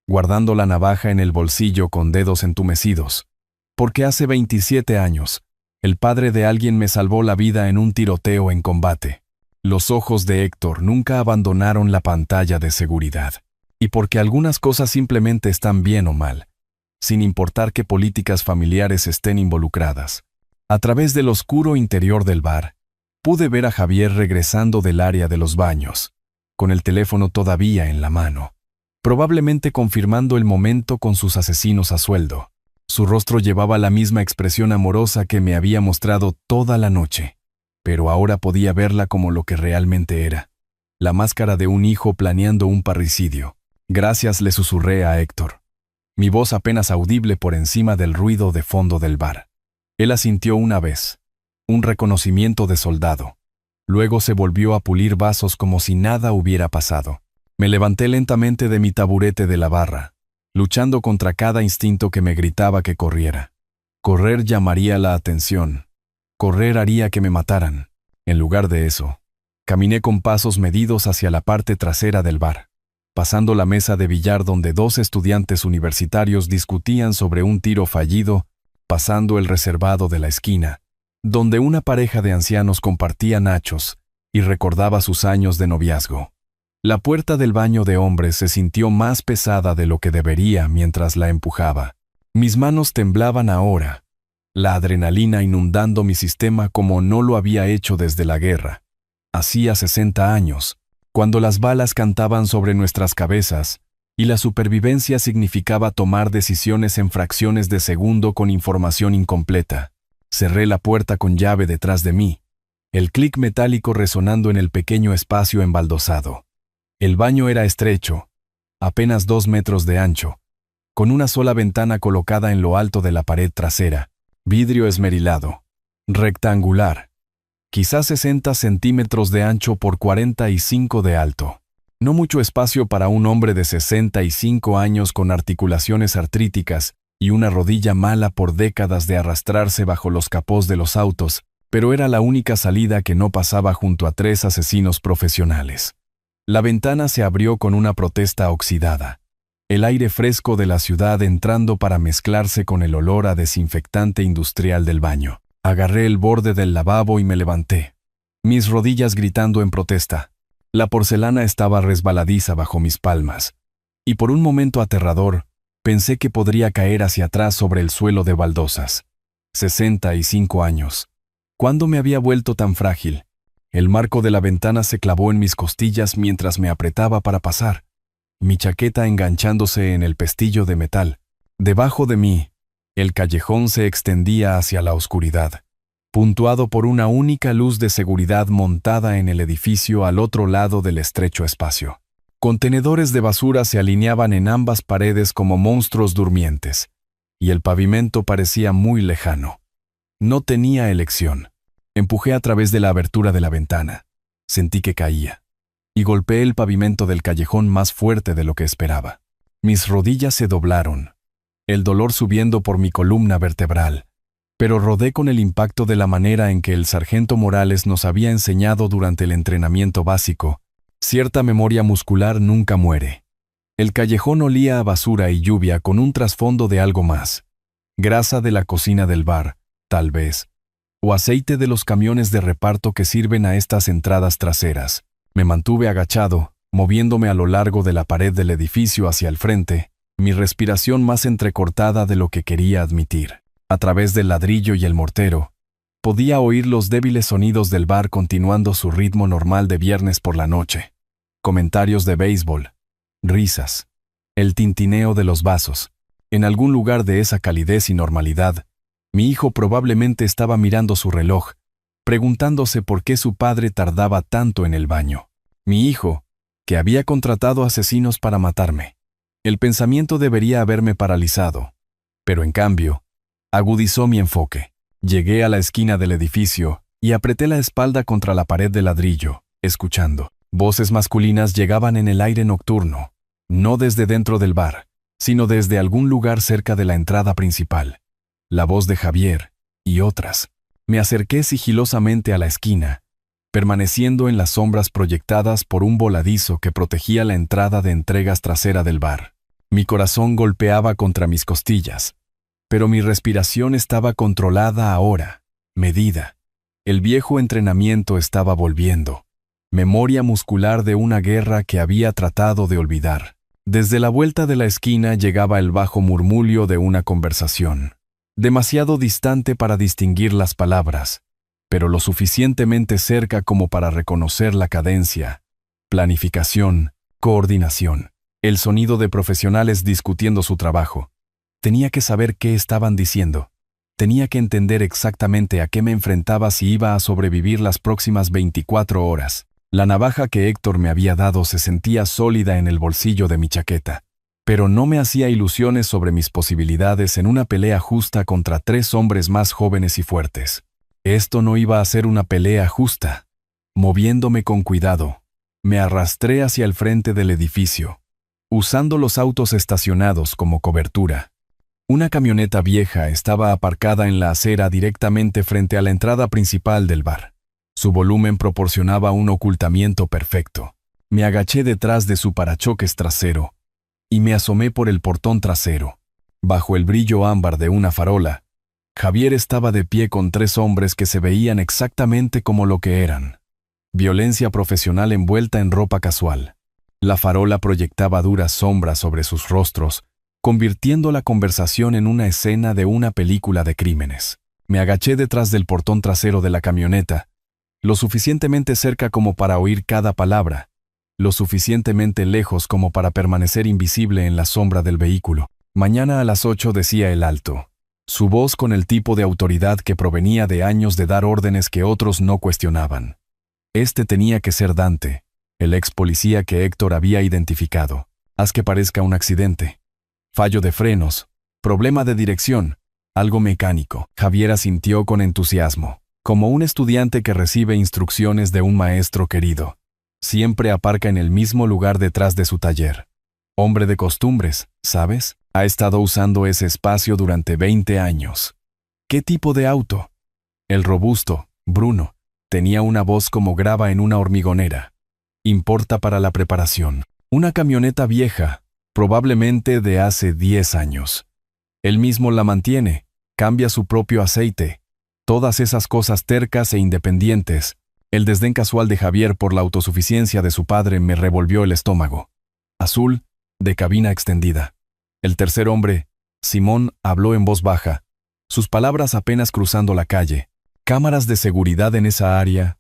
guardando la navaja en el bolsillo con dedos entumecidos. Porque hace 27 años, el padre de alguien me salvó la vida en un tiroteo en combate. Los ojos de Héctor nunca abandonaron la pantalla de seguridad. Y porque algunas cosas simplemente están bien o mal, sin importar qué políticas familiares estén involucradas. A través del oscuro interior del bar, pude ver a Javier regresando del área de los baños, con el teléfono todavía en la mano, probablemente confirmando el momento con sus asesinos a sueldo. Su rostro llevaba la misma expresión amorosa que me había mostrado toda la noche, pero ahora podía verla como lo que realmente era, la máscara de un hijo planeando un parricidio. Gracias, le susurré a Héctor, mi voz apenas audible por encima del ruido de fondo del bar. Él asintió una vez, un reconocimiento de soldado. Luego se volvió a pulir vasos como si nada hubiera pasado. Me levanté lentamente de mi taburete de la barra, luchando contra cada instinto que me gritaba que corriera. Correr llamaría la atención. Correr haría que me mataran. En lugar de eso, caminé con pasos medidos hacia la parte trasera del bar, pasando la mesa de billar donde 2 estudiantes universitarios discutían sobre un tiro fallido, pasando el reservado de la esquina, donde una pareja de ancianos compartía nachos y recordaba sus años de noviazgo. La puerta del baño de hombres se sintió más pesada de lo que debería mientras la empujaba. Mis manos temblaban ahora, la adrenalina inundando mi sistema como no lo había hecho desde la guerra. Hacía 60 años, cuando las balas cantaban sobre nuestras cabezas y la supervivencia significaba tomar decisiones en fracciones de segundo con información incompleta. Cerré la puerta con llave detrás de mí, el clic metálico resonando en el pequeño espacio embaldosado. El baño era estrecho, apenas 2 metros de ancho, con una sola ventana colocada en lo alto de la pared trasera, vidrio esmerilado, rectangular, quizás 60 centímetros de ancho por 45 de alto. No mucho espacio para un hombre de 65 años con articulaciones artríticas y una rodilla mala por décadas de arrastrarse bajo los capós de los autos, pero era la única salida que no pasaba junto a 3 asesinos profesionales. La ventana se abrió con una protesta oxidada, el aire fresco de la ciudad entrando para mezclarse con el olor a desinfectante industrial del baño. Agarré el borde del lavabo y me levanté, mis rodillas gritando en protesta. La porcelana estaba resbaladiza bajo mis palmas, y por un momento aterrador, pensé que podría caer hacia atrás sobre el suelo de baldosas. 65 años. ¿Cuándo me había vuelto tan frágil? El marco de la ventana se clavó en mis costillas mientras me apretaba para pasar, mi chaqueta enganchándose en el pestillo de metal. Debajo de mí, el callejón se extendía hacia la oscuridad, puntuado por una única luz de seguridad montada en el edificio al otro lado del estrecho espacio. Contenedores de basura se alineaban en ambas paredes como monstruos durmientes, y el pavimento parecía muy lejano. No tenía elección. Empujé a través de la abertura de la ventana. Sentí que caía, y golpeé el pavimento del callejón más fuerte de lo que esperaba. Mis rodillas se doblaron, el dolor subiendo por mi columna vertebral, pero rodé con el impacto de la manera en que el sargento Morales nos había enseñado durante el entrenamiento básico. Cierta memoria muscular nunca muere. El callejón olía a basura y lluvia con un trasfondo de algo más. Grasa de la cocina del bar, tal vez, o aceite de los camiones de reparto que sirven a estas entradas traseras. Me mantuve agachado, moviéndome a lo largo de la pared del edificio hacia el frente, mi respiración más entrecortada de lo que quería admitir. A través del ladrillo y el mortero, podía oír los débiles sonidos del bar continuando su ritmo normal de viernes por la noche. Comentarios de béisbol, risas, el tintineo de los vasos. En algún lugar de esa calidez y normalidad, mi hijo probablemente estaba mirando su reloj, preguntándose por qué su padre tardaba tanto en el baño. Mi hijo, que había contratado asesinos para matarme. El pensamiento debería haberme paralizado, pero en cambio, agudizó mi enfoque. Llegué a la esquina del edificio y apreté la espalda contra la pared de ladrillo, escuchando. Voces masculinas llegaban en el aire nocturno, no desde dentro del bar, sino desde algún lugar cerca de la entrada principal. La voz de Javier, y otras. Me acerqué sigilosamente a la esquina, permaneciendo en las sombras proyectadas por un voladizo que protegía la entrada de entregas trasera del bar. Mi corazón golpeaba contra mis costillas, pero mi respiración estaba controlada ahora, medida. El viejo entrenamiento estaba volviendo. Memoria muscular de una guerra que había tratado de olvidar. Desde la vuelta de la esquina llegaba el bajo murmullo de una conversación. Demasiado distante para distinguir las palabras, pero lo suficientemente cerca como para reconocer la cadencia, planificación, coordinación, el sonido de profesionales discutiendo su trabajo. Tenía que saber qué estaban diciendo. Tenía que entender exactamente a qué me enfrentaba si iba a sobrevivir las próximas 24 horas. La navaja que Héctor me había dado se sentía sólida en el bolsillo de mi chaqueta, pero no me hacía ilusiones sobre mis posibilidades en una pelea justa contra 3 hombres más jóvenes y fuertes. Esto no iba a ser una pelea justa. Moviéndome con cuidado, me arrastré hacia el frente del edificio, usando los autos estacionados como cobertura. Una camioneta vieja estaba aparcada en la acera directamente frente a la entrada principal del bar. Su volumen proporcionaba un ocultamiento perfecto. Me agaché detrás de su parachoques trasero y me asomé por el portón trasero. Bajo el brillo ámbar de una farola, Javier estaba de pie con 3 hombres que se veían exactamente como lo que eran. Violencia profesional envuelta en ropa casual. La farola proyectaba duras sombras sobre sus rostros, convirtiendo la conversación en una escena de una película de crímenes. Me agaché detrás del portón trasero de la camioneta, lo suficientemente cerca como para oír cada palabra, lo suficientemente lejos como para permanecer invisible en la sombra del vehículo. Mañana a las 8 decía el alto, su voz con el tipo de autoridad que provenía de años de dar órdenes que otros no cuestionaban. Este tenía que ser Dante, el ex policía que Héctor había identificado. Haz que parezca un accidente. Fallo de frenos, problema de dirección, algo mecánico. Javier asintió con entusiasmo, como un estudiante que recibe instrucciones de un maestro querido. Siempre aparca en el mismo lugar detrás de su taller. Hombre de costumbres, ¿sabes? Ha estado usando ese espacio durante 20 años. ¿Qué tipo de auto? El robusto, Bruno, tenía una voz como grava en una hormigonera. Importa para la preparación. Una camioneta vieja, probablemente de hace 10 años. Él mismo la mantiene, cambia su propio aceite. Todas esas cosas tercas e independientes. El desdén casual de Javier por la autosuficiencia de su padre me revolvió el estómago. Azul, de cabina extendida. El tercer hombre, Simón, habló en voz baja, sus palabras apenas cruzando la calle. Cámaras de seguridad en esa área.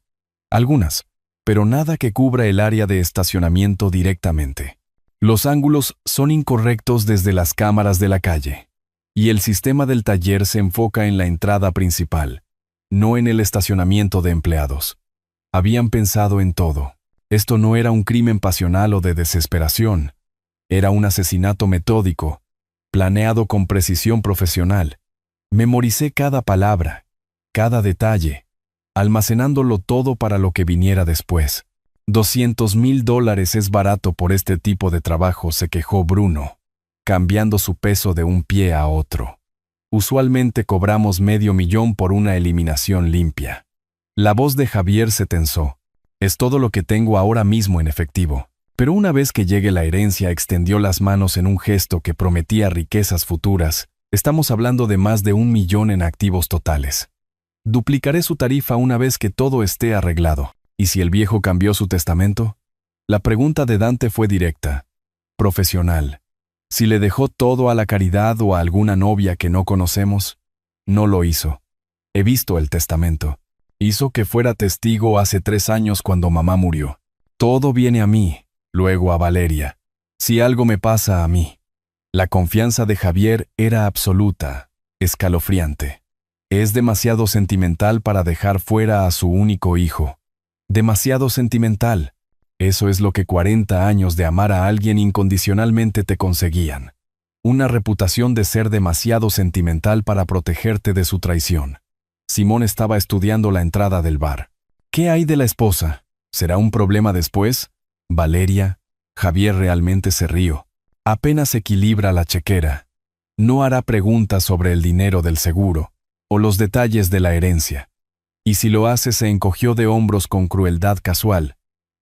Algunas, pero nada que cubra el área de estacionamiento directamente. Los ángulos son incorrectos desde las cámaras de la calle. Y el sistema del taller se enfoca en la entrada principal, no en el estacionamiento de empleados. Habían pensado en todo. Esto no era un crimen pasional o de desesperación. Era un asesinato metódico, planeado con precisión profesional. Memoricé cada palabra, cada detalle, almacenándolo todo para lo que viniera después. $200,000 es barato por este tipo de trabajo, se quejó Bruno, cambiando su peso de un pie a otro. Usualmente cobramos $500,000 por una eliminación limpia. La voz de Javier se tensó. Es todo lo que tengo ahora mismo en efectivo. Pero una vez que llegue la herencia, extendió las manos en un gesto que prometía riquezas futuras. Estamos hablando de más de 1,000,000 en activos totales. Duplicaré su tarifa una vez que todo esté arreglado. ¿Y si el viejo cambió su testamento? La pregunta de Dante fue directa, profesional. Si le dejó todo a la caridad o a alguna novia que no conocemos, no lo hizo. He visto el testamento. Hizo que fuera testigo hace 3 años cuando mamá murió. Todo viene a mí, luego a Valeria. Si algo me pasa a mí. La confianza de Javier era absoluta, escalofriante. Es demasiado sentimental para dejar fuera a su único hijo. Demasiado sentimental. Eso es lo que 40 años de amar a alguien incondicionalmente te conseguían. Una reputación de ser demasiado sentimental para protegerte de su traición. Simón estaba estudiando la entrada del bar. ¿Qué hay de la esposa? ¿Será un problema después? Valeria. Javier realmente se rió. Apenas equilibra la chequera. No hará preguntas sobre el dinero del seguro o los detalles de la herencia. Y si lo hace, se encogió de hombros con crueldad casual.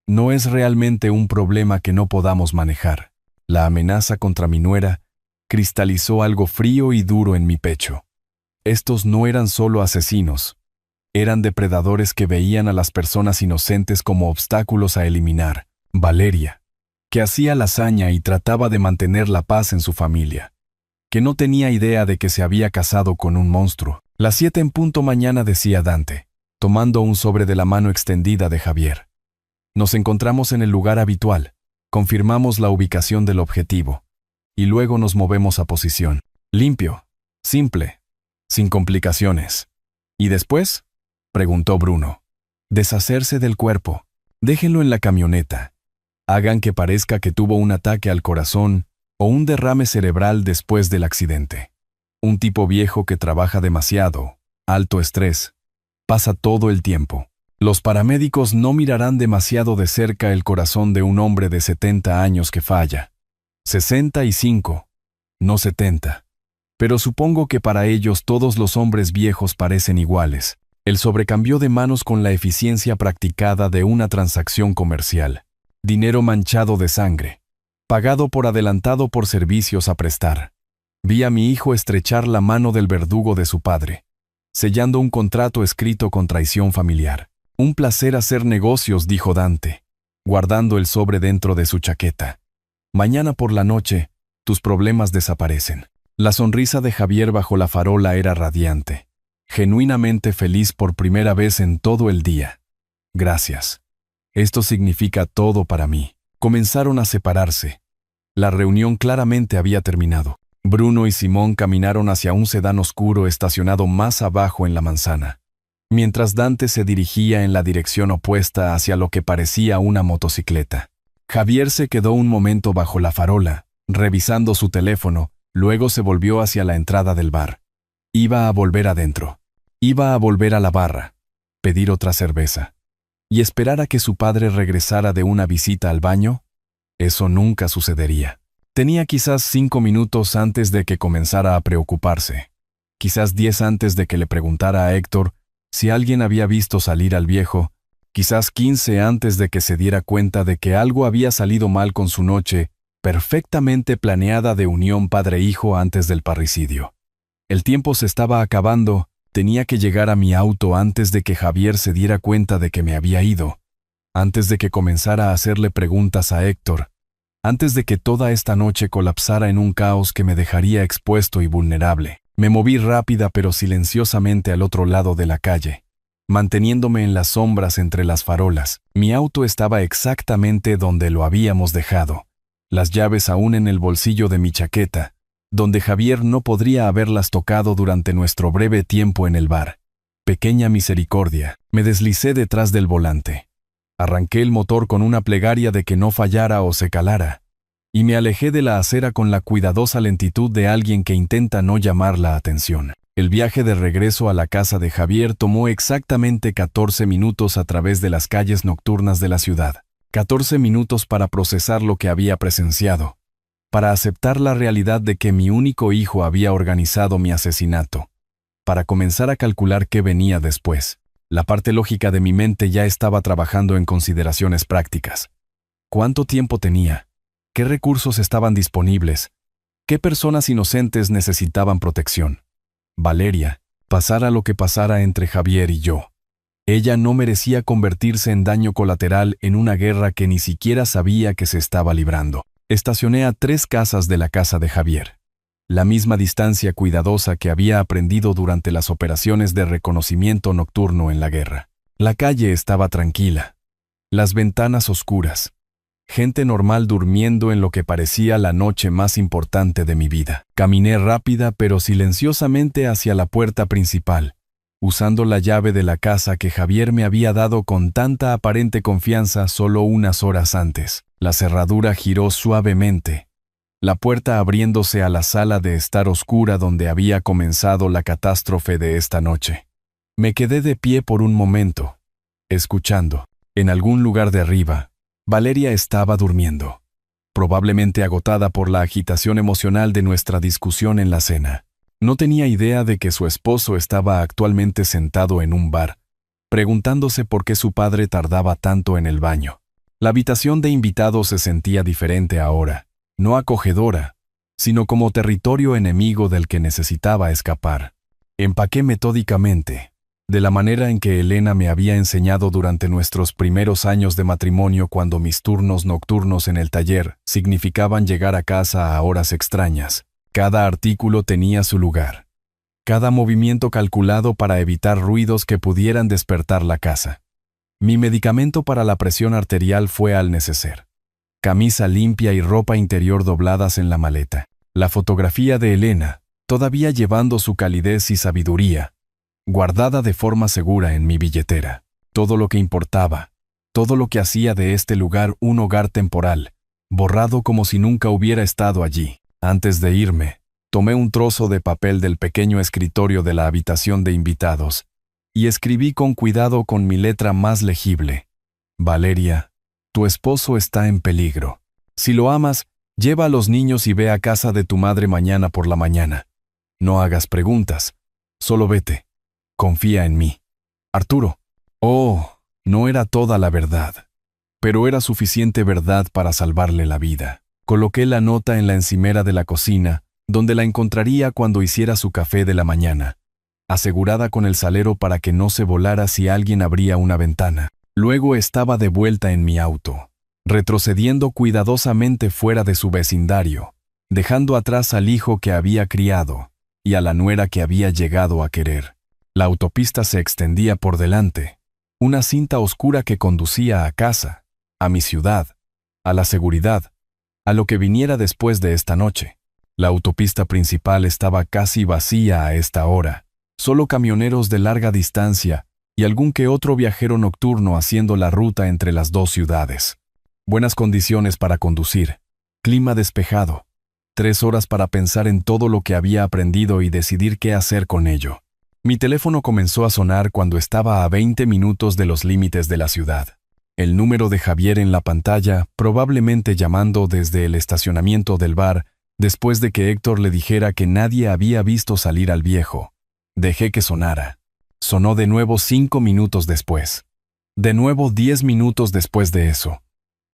No es realmente un problema que no podamos manejar. La amenaza contra mi nuera cristalizó algo frío y duro en mi pecho. Estos no eran solo asesinos. Eran depredadores que veían a las personas inocentes como obstáculos a eliminar. Valeria, que hacía la hazaña y trataba de mantener la paz en su familia, que no tenía idea de que se había casado con un monstruo. Las 7 en punto mañana, decía Dante, tomando un sobre de la mano extendida de Javier. Nos encontramos en el lugar habitual, confirmamos la ubicación del objetivo, y luego nos movemos a posición. Limpio, simple, sin complicaciones. ¿Y después? Preguntó Bruno. Deshacerse del cuerpo. Déjenlo en la camioneta. Hagan que parezca que tuvo un ataque al corazón o un derrame cerebral después del accidente. Un tipo viejo que trabaja demasiado, alto estrés, pasa todo el tiempo. Los paramédicos no mirarán demasiado de cerca el corazón de un hombre de 70 años que falla. 65, no 70. Pero supongo que para ellos todos los hombres viejos parecen iguales. El sobrecambio de manos con la eficiencia practicada de una transacción comercial. Dinero manchado de sangre. Pagado por adelantado por servicios a prestar. Vi a mi hijo estrechar la mano del verdugo de su padre, sellando un contrato escrito con traición familiar. Un placer hacer negocios, dijo Dante, guardando el sobre dentro de su chaqueta. Mañana por la noche, tus problemas desaparecen. La sonrisa de Javier bajo la farola era radiante, genuinamente feliz por primera vez en todo el día. Gracias. Esto significa todo para mí. Comenzaron a separarse. La reunión claramente había terminado. Bruno y Simón caminaron hacia un sedán oscuro estacionado más abajo en la manzana. mientras Dante se dirigía en la dirección opuesta hacia lo que parecía una motocicleta. Javier se quedó un momento bajo la farola, revisando su teléfono, luego se volvió hacia la entrada del bar. Iba a volver adentro. Iba a volver a la barra, pedir otra cerveza. ¿Y esperar a que su padre regresara de una visita al baño? Eso nunca sucedería. Tenía quizás 5 minutos antes de que comenzara a preocuparse. Quizás 10 antes de que le preguntara a Héctor si alguien había visto salir al viejo. Quizás 15 antes de que se diera cuenta de que algo había salido mal con su noche, perfectamente planeada de unión padre-hijo antes del parricidio. El tiempo se estaba acabando, tenía que llegar a mi auto antes de que Javier se diera cuenta de que me había ido, antes de que comenzara a hacerle preguntas a Héctor, antes de que toda esta noche colapsara en un caos que me dejaría expuesto y vulnerable. Me moví rápida pero silenciosamente al otro lado de la calle, manteniéndome en las sombras entre las farolas. Mi auto estaba exactamente donde lo habíamos dejado, las llaves aún en el bolsillo de mi chaqueta, donde Javier no podría haberlas tocado durante nuestro breve tiempo en el bar. Pequeña misericordia, me deslicé detrás del volante. Arranqué el motor con una plegaria de que no fallara o se calara, y me alejé de la acera con la cuidadosa lentitud de alguien que intenta no llamar la atención. El viaje de regreso a la casa de Javier tomó exactamente 14 minutos a través de las calles nocturnas de la ciudad. 14 minutos para procesar lo que había presenciado, para aceptar la realidad de que mi único hijo había organizado mi asesinato, para comenzar a calcular qué venía después. La parte lógica de mi mente ya estaba trabajando en consideraciones prácticas. ¿Cuánto tiempo tenía? ¿Qué recursos estaban disponibles? ¿Qué personas inocentes necesitaban protección? Valeria, pasara lo que pasara entre Javier y yo. Ella no merecía convertirse en daño colateral en una guerra que ni siquiera sabía que se estaba librando. Estacioné a 3 casas de la casa de Javier. La misma distancia cuidadosa que había aprendido durante las operaciones de reconocimiento nocturno en la guerra. La calle estaba tranquila. Las ventanas oscuras. Gente normal durmiendo en lo que parecía la noche más importante de mi vida. Caminé rápida pero silenciosamente hacia la puerta principal, usando la llave de la casa que Javier me había dado con tanta aparente confianza solo unas horas antes. La cerradura giró suavemente, la puerta abriéndose a la sala de estar oscura donde había comenzado la catástrofe de esta noche. Me quedé de pie por un momento, escuchando. En algún lugar de arriba, Valeria estaba durmiendo, probablemente agotada por la agitación emocional de nuestra discusión en la cena. No tenía idea de que su esposo estaba actualmente sentado en un bar, preguntándose por qué su padre tardaba tanto en el baño. La habitación de invitados se sentía diferente ahora, no acogedora, sino como territorio enemigo del que necesitaba escapar. Empaqué metódicamente, de la manera en que Elena me había enseñado durante nuestros primeros años de matrimonio cuando mis turnos nocturnos en el taller significaban llegar a casa a horas extrañas. Cada artículo tenía su lugar. Cada movimiento calculado para evitar ruidos que pudieran despertar la casa. Mi medicamento para la presión arterial fue al neceser. Camisa limpia y ropa interior dobladas en la maleta. La fotografía de Elena, todavía llevando su calidez y sabiduría, guardada de forma segura en mi billetera. Todo lo que importaba, todo lo que hacía de este lugar un hogar temporal, borrado como si nunca hubiera estado allí. Antes de irme, tomé un trozo de papel del pequeño escritorio de la habitación de invitados y escribí con cuidado con mi letra más legible: Valeria, tu esposo está en peligro. Si lo amas, lleva a los niños y ve a casa de tu madre mañana por la mañana. No hagas preguntas, solo vete. Confía en mí. Arturo. Oh, no era toda la verdad, pero era suficiente verdad para salvarle la vida. Coloqué la nota en la encimera de la cocina, donde la encontraría cuando hiciera su café de la mañana, asegurada con el salero para que no se volara si alguien abría una ventana. Luego estaba de vuelta en mi auto, retrocediendo cuidadosamente fuera de su vecindario, dejando atrás al hijo que había criado y a la nuera que había llegado a querer. La autopista se extendía por delante, una cinta oscura que conducía a casa, a mi ciudad, a la seguridad, a lo que viniera después de esta noche. La autopista principal estaba casi vacía a esta hora, solo camioneros de larga distancia y algún que otro viajero nocturno haciendo la ruta entre las dos ciudades. Buenas condiciones para conducir, clima despejado, 3 horas para pensar en todo lo que había aprendido y decidir qué hacer con ello. Mi teléfono comenzó a sonar cuando estaba a 20 minutos de los límites de la ciudad. El número de Javier en la pantalla, probablemente llamando desde el estacionamiento del bar, después de que Héctor le dijera que nadie había visto salir al viejo. Dejé que sonara. Sonó de nuevo 5 minutos después. De nuevo 10 minutos después de eso.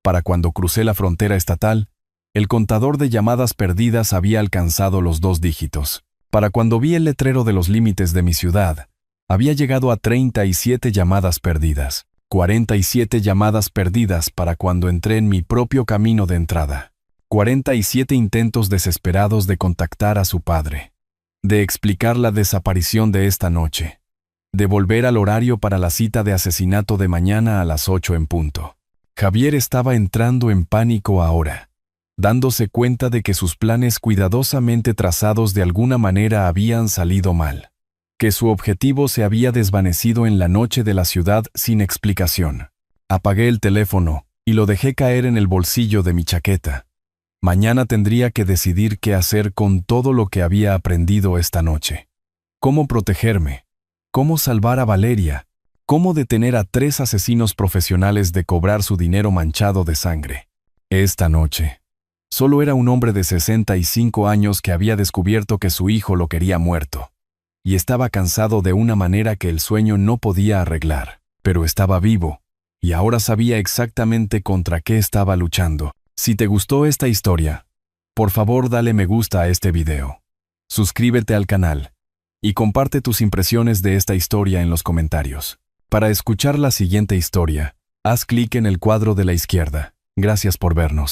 Para cuando crucé la frontera estatal, el contador de llamadas perdidas había alcanzado los 2 dígitos. Para cuando vi el letrero de los límites de mi ciudad, había llegado a 37 llamadas perdidas. 47 llamadas perdidas para cuando entré en mi propio camino de entrada. 47 intentos desesperados de contactar a su padre. De explicar la desaparición de esta noche. De volver al horario para la cita de asesinato de mañana a las 8 en punto. Javier estaba entrando en pánico ahora, dándose cuenta de que sus planes cuidadosamente trazados de alguna manera habían salido mal, que su objetivo se había desvanecido en la noche de la ciudad sin explicación. Apagué el teléfono y lo dejé caer en el bolsillo de mi chaqueta. Mañana tendría que decidir qué hacer con todo lo que había aprendido esta noche. Cómo protegerme, cómo salvar a Valeria, cómo detener a 3 asesinos profesionales de cobrar su dinero manchado de sangre. Esta noche. Solo era un hombre de 65 años que había descubierto que su hijo lo quería muerto. Y estaba cansado de una manera que el sueño no podía arreglar. Pero estaba vivo, y ahora sabía exactamente contra qué estaba luchando. Si te gustó esta historia, por favor dale me gusta a este video. Suscríbete al canal, y comparte tus impresiones de esta historia en los comentarios. Para escuchar la siguiente historia, haz clic en el cuadro de la izquierda. Gracias por vernos.